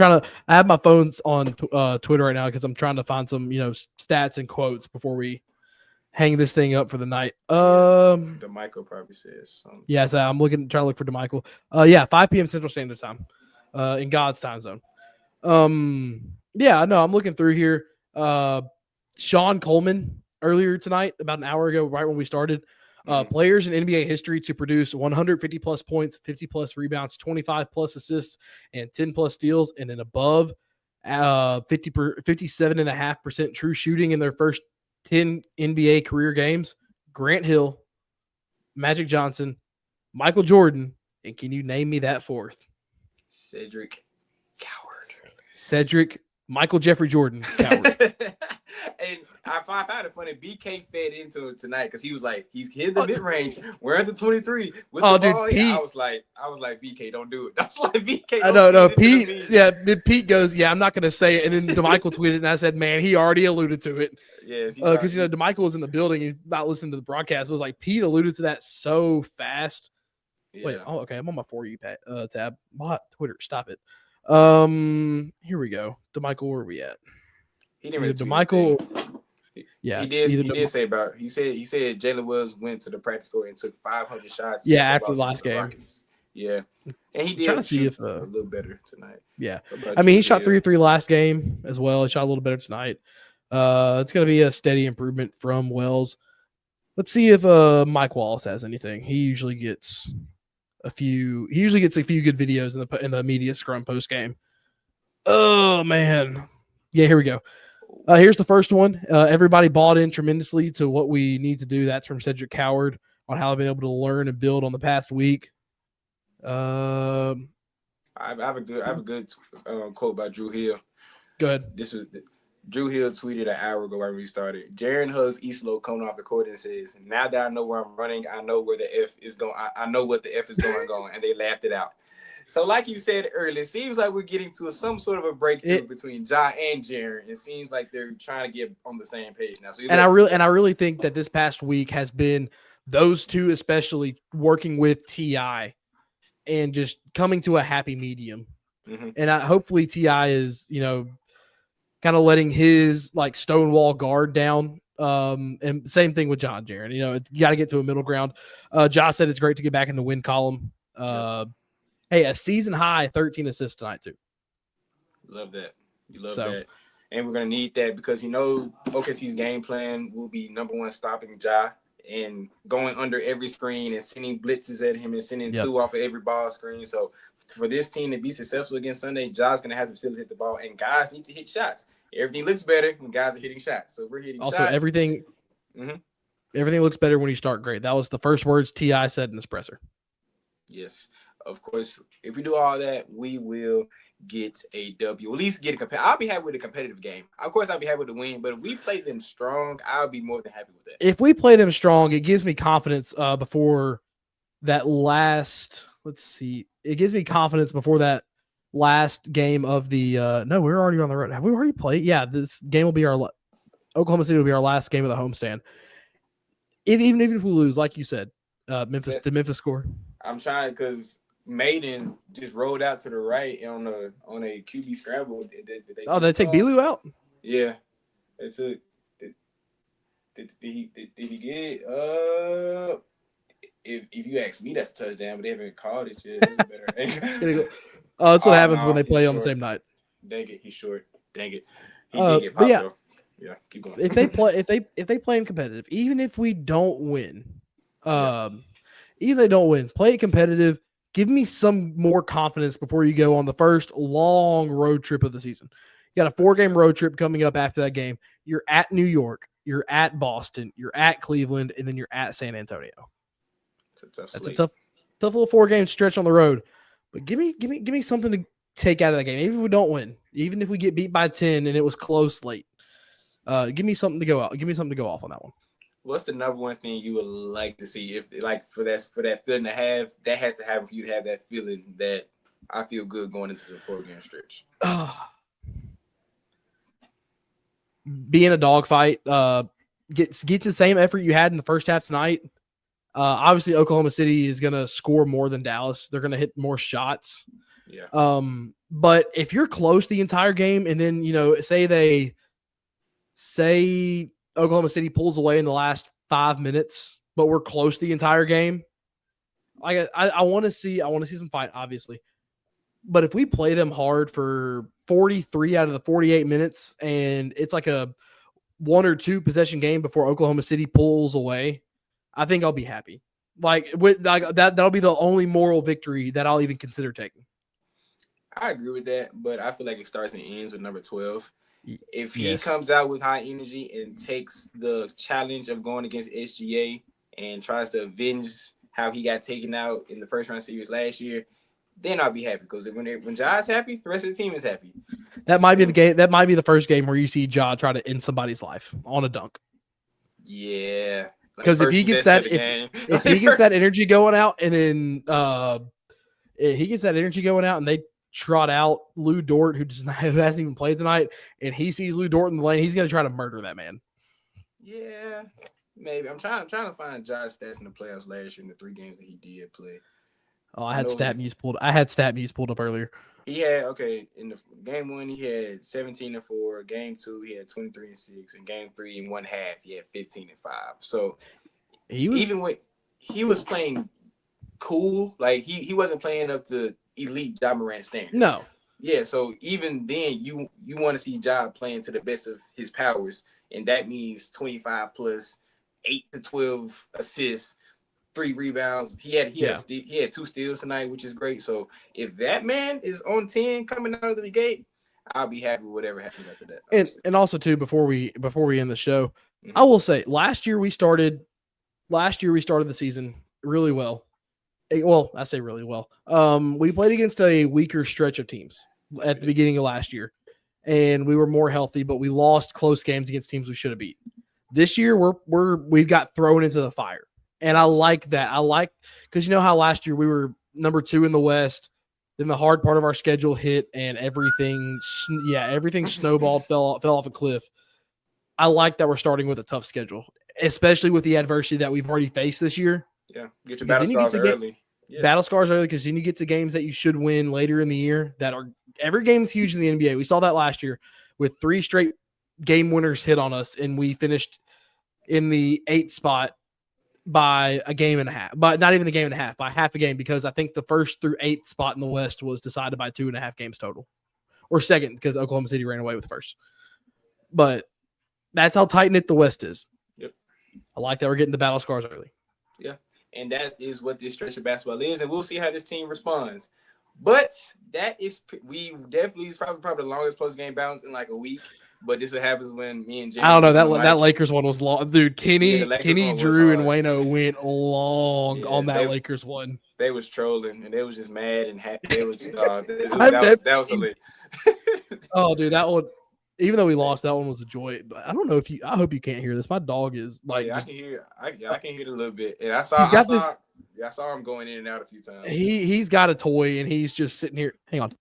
S2: have my phones on Twitter right now because I'm trying to find some, stats and quotes before we hang this thing up for the night.
S1: DeMichael probably says something.
S2: Yeah, so I'm trying to look for DeMichael. 5 p.m. Central Standard Time, in God's time zone. Yeah, no, I'm looking through here. Sean Coleman earlier tonight, about an hour ago, right when we started. Players in NBA history to produce 150 plus points, 50 plus rebounds, 25 plus assists, and 10 plus steals, and an above 57.5% true shooting in their first 10 NBA career games. Grant Hill, Magic Johnson, Michael Jordan, and can you name me that fourth?
S1: Cedric
S2: Michael Jeffrey Jordan Coward.
S1: And I found it funny. BK fed into it tonight because he was like, he's hit the mid range. We're at the 23 with the ball. Pete, I was like, BK, don't do it. That's like BK.
S2: I know, Pete. Yeah, Pete goes, yeah, I'm not gonna say it. And then DeMichael tweeted, and I said, man, he already alluded to it.
S1: Yes,
S2: because DeMichael was in the building. He's not listening to the broadcast. It was like Pete alluded to that so fast. Yeah. Wait, okay, I'm on my For You tab. What? Twitter, stop it. Here we go. DeMichael, where are we at?
S1: He didn't really
S2: DeMichael. Yeah,
S1: he did say about. He said Jalen Wills went to the practice court and took 500 shots.
S2: Yeah, after the last game.
S1: Rockets. Yeah, and he did
S2: trying to see if
S1: a little better tonight.
S2: Yeah, I mean he shot 3-3 last game as well. He shot a little better tonight. It's gonna be a steady improvement from Wells. Let's see if Mike Wallace has anything. He usually gets a few good videos in the media scrum post game. Oh man. Yeah, here we go. Here's the first one. Everybody bought in tremendously to what we need to do. That's from Cedric Coward on how I've been able to learn and build on the past week.
S1: I have a good quote by Drew Hill.
S2: Go ahead.
S1: This was Drew Hill tweeted an hour ago right when we started. Jaren hugs Islo coming off the court and says, "Now that I know where I'm running, I know where the F is going. I know what the F is going." And they laughed it out. So, like you said earlier, it seems like we're getting to some sort of a breakthrough between Ja and Jaren. It seems like they're trying to get on the same page now. So, I
S2: really think that this past week has been those two, especially working with T.I. and just coming to a happy medium. Mm-hmm. And hopefully T.I. is, kind of letting his like stonewall guard down. And same thing with John Jaren. You got to get to a middle ground. Josh said it's great to get back in the win column. Hey, a season high 13 assists tonight too.
S1: Love that. You love that. And we're going to need that because, OKC's game plan will be number one, stopping Ja and going under every screen and sending blitzes at him and sending two off of every ball screen. So for this team to be successful against Sunday, Ja's going to have to facilitate the ball, and guys need to hit shots. Everything looks better when guys are hitting shots. So we're hitting shots. Also,
S2: everything looks better when you start great. That was the first words T.I. said in his presser.
S1: Yes. Of course, if we do all that, we will get a W. At least get a I'll be happy with a competitive game. Of course, I'll be happy with the win, but if we play them strong, I'll be more than happy with that.
S2: If we play them strong, it gives me confidence before that last – let's see. It gives me confidence before that last game of the no, we're already on the road. Have we already played? Yeah, this game will be Oklahoma City will be our last game of the homestand. Even if we lose, like you said, Memphis score.
S1: I'm trying because – Maiden just rolled out to the right on a QB scramble.
S2: Did they take Belu out?
S1: Yeah, they took. Did he get it? If you ask me, that's a touchdown, but they haven't called it yet.
S2: That's what happens when they play on the same night.
S1: Dang it, he's short. Dang it, he did get popped though. Yeah, keep going.
S2: If they play him competitive, even if we don't win, even if they don't win, play it competitive. Give me some more confidence before you go on the first long road trip of the season. You got a 4-game road trip coming up after that game. You're at New York, you're at Boston, you're at Cleveland, and then you're at San Antonio. That's a tough little 4-game stretch on the road. But give me something to take out of that game. Even if we don't win, even if we get beat by 10 and it was close late, give me something to go out. Give me something to go off on that one.
S1: What's the number one thing you would like to see if like for that feeling to have that has to happen for you to have that feeling that I feel good going into the 4-game stretch?
S2: be in a dogfight. Get the same effort you had in the first half tonight. Obviously, Oklahoma City is going to score more than Dallas. They're going to hit more shots.
S1: Yeah.
S2: But if you're close the entire game, and then say Oklahoma City pulls away in the last 5 minutes, but we're close the entire game. I want to see some fight, obviously. But if we play them hard for 43 out of the 48 minutes, and it's like a 1 or 2 possession game before Oklahoma City pulls away, I think I'll be happy. That'll be the only moral victory that I'll even consider taking.
S1: I agree with that, but I feel like it starts and ends with number 12. If he comes out with high energy and takes the challenge of going against SGA and tries to avenge how he got taken out in the first round series last year, then I'll be happy, because when Ja's happy, the rest of the team is happy.
S2: Might be the game. That might be the first game where you see Ja try to end somebody's life on a dunk.
S1: Yeah,
S2: because if he gets that energy going out, and then he gets that energy going out, and they trot out Lou Dort, who hasn't even played tonight, and he sees Lou Dort in the lane, he's going to try to murder that man.
S1: Yeah, maybe. I'm trying to find Ja's stats in the playoffs last year in the 3 games that he did play.
S2: Oh, I had stat muse pulled up earlier.
S1: He had in the game 1 he had 17-4. Game 2 he had 23-6, and game 3 in one half he had 15-5. So he was playing cool, like he wasn't playing up to elite Ja Morant standards.
S2: No.
S1: Yeah, so even then you want to see Ja playing to the best of his powers, and that means 25 plus 8 to 12 assists, 3 rebounds. He had 2 steals tonight, which is great. So if that man is on 10 coming out of the gate, I'll be happy with whatever happens after that.
S2: And also too, before we end the show, I will say last year we started the season really well. Well, I say really well. We played against a weaker stretch of teams at the beginning of last year, and we were more healthy, but we lost close games against teams we should have beat. This year we've got thrown into the fire. And I like that. Because you know how last year we were number 2 in the West, then the hard part of our schedule hit, and everything snowballed, fell off a cliff. I like that we're starting with a tough schedule, especially with the adversity that we've already faced this year.
S1: Yeah, get your battle scars early.
S2: Battle scars early, because then you get to games that you should win later in the year. Every game is huge in the NBA. We saw that last year with 3 straight game winners hit on us, and we finished in the 8th spot by a game and a half, but not even a game and a half, by half a game, because I think the 1st through 8th spot in the West was decided by 2.5 games total, or 2nd, because Oklahoma City ran away with 1st. But that's how tight knit the West is.
S1: Yep.
S2: I like that we're getting the battle scars early.
S1: Yeah. And that is what this stretch of basketball is, and we'll see how this team responds. But it's probably the longest post game bounce in like a week. But this is what happens when me and Jimmy.
S2: I don't know, that Lakers one was long, dude. Kenny, Drew, and Wayno went long on that Lakers one.
S1: They was trolling, and they was just mad and happy. They was that was hilarious.
S2: Oh, dude, that one. Even though we lost, that one was a joy. But I don't know if I hope you can't hear this. My dog is like.
S1: Yeah, I can hear. I can hear it a little bit, and I saw him going in and out a few times.
S2: He's got a toy, and he's just sitting here. Hang on.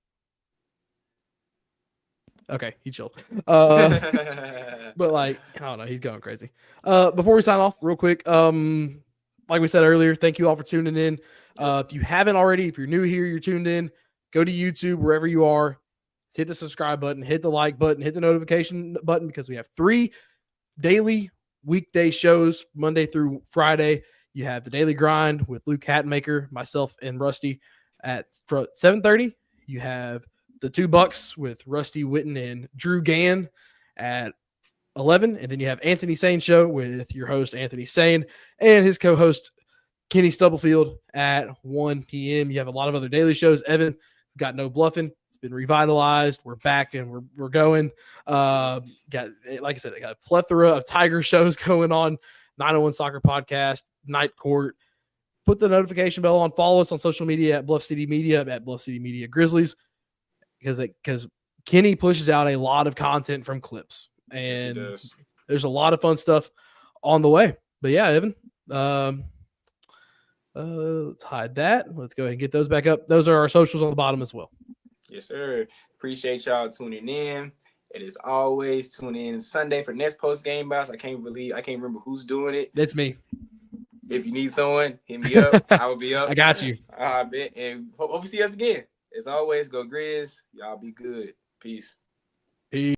S2: Okay, he chilled. But like, I don't know, he's going crazy. Before we sign off, real quick, like we said earlier, thank you all for tuning in. If you haven't already, if you're new here, you're tuned in, go to YouTube, wherever you are, hit the subscribe button, hit the like button, hit the notification button, because we have 3 daily weekday shows, Monday through Friday. You have the Daily Grind with Luke Hatmaker, myself, and Rusty at 7:30. You have the 2 Bucks with Rusty Witten and Drew Gann at 11. And then you have Anthony Sane Show with your host, Anthony Sane, and his co-host, Kenny Stubblefield, at 1 p.m. You have a lot of other daily shows. Evan has got No Bluffing. It's been revitalized. We're back and we're going. Got, like I said, I got a plethora of Tiger shows going on. 901 Soccer Podcast, Night Court. Put the notification bell on. Follow us on social media at Bluff City Media, at Bluff City Media Grizzlies, because Kenny pushes out a lot of content from clips, and
S1: yes,
S2: there's a lot of fun stuff on the way. But yeah, Evan, let's hide that. Let's go ahead and get those back up. Those are our socials on the bottom as well.
S1: Yes, sir. Appreciate y'all tuning in. And as always, tune in Sunday for next post game box. I can't remember who's doing it.
S2: That's me.
S1: If you need someone, hit me up. I will be up.
S2: I got you.
S1: I bet. And hope you see us again. As always, go Grizz. Y'all be good. Peace.
S2: Peace.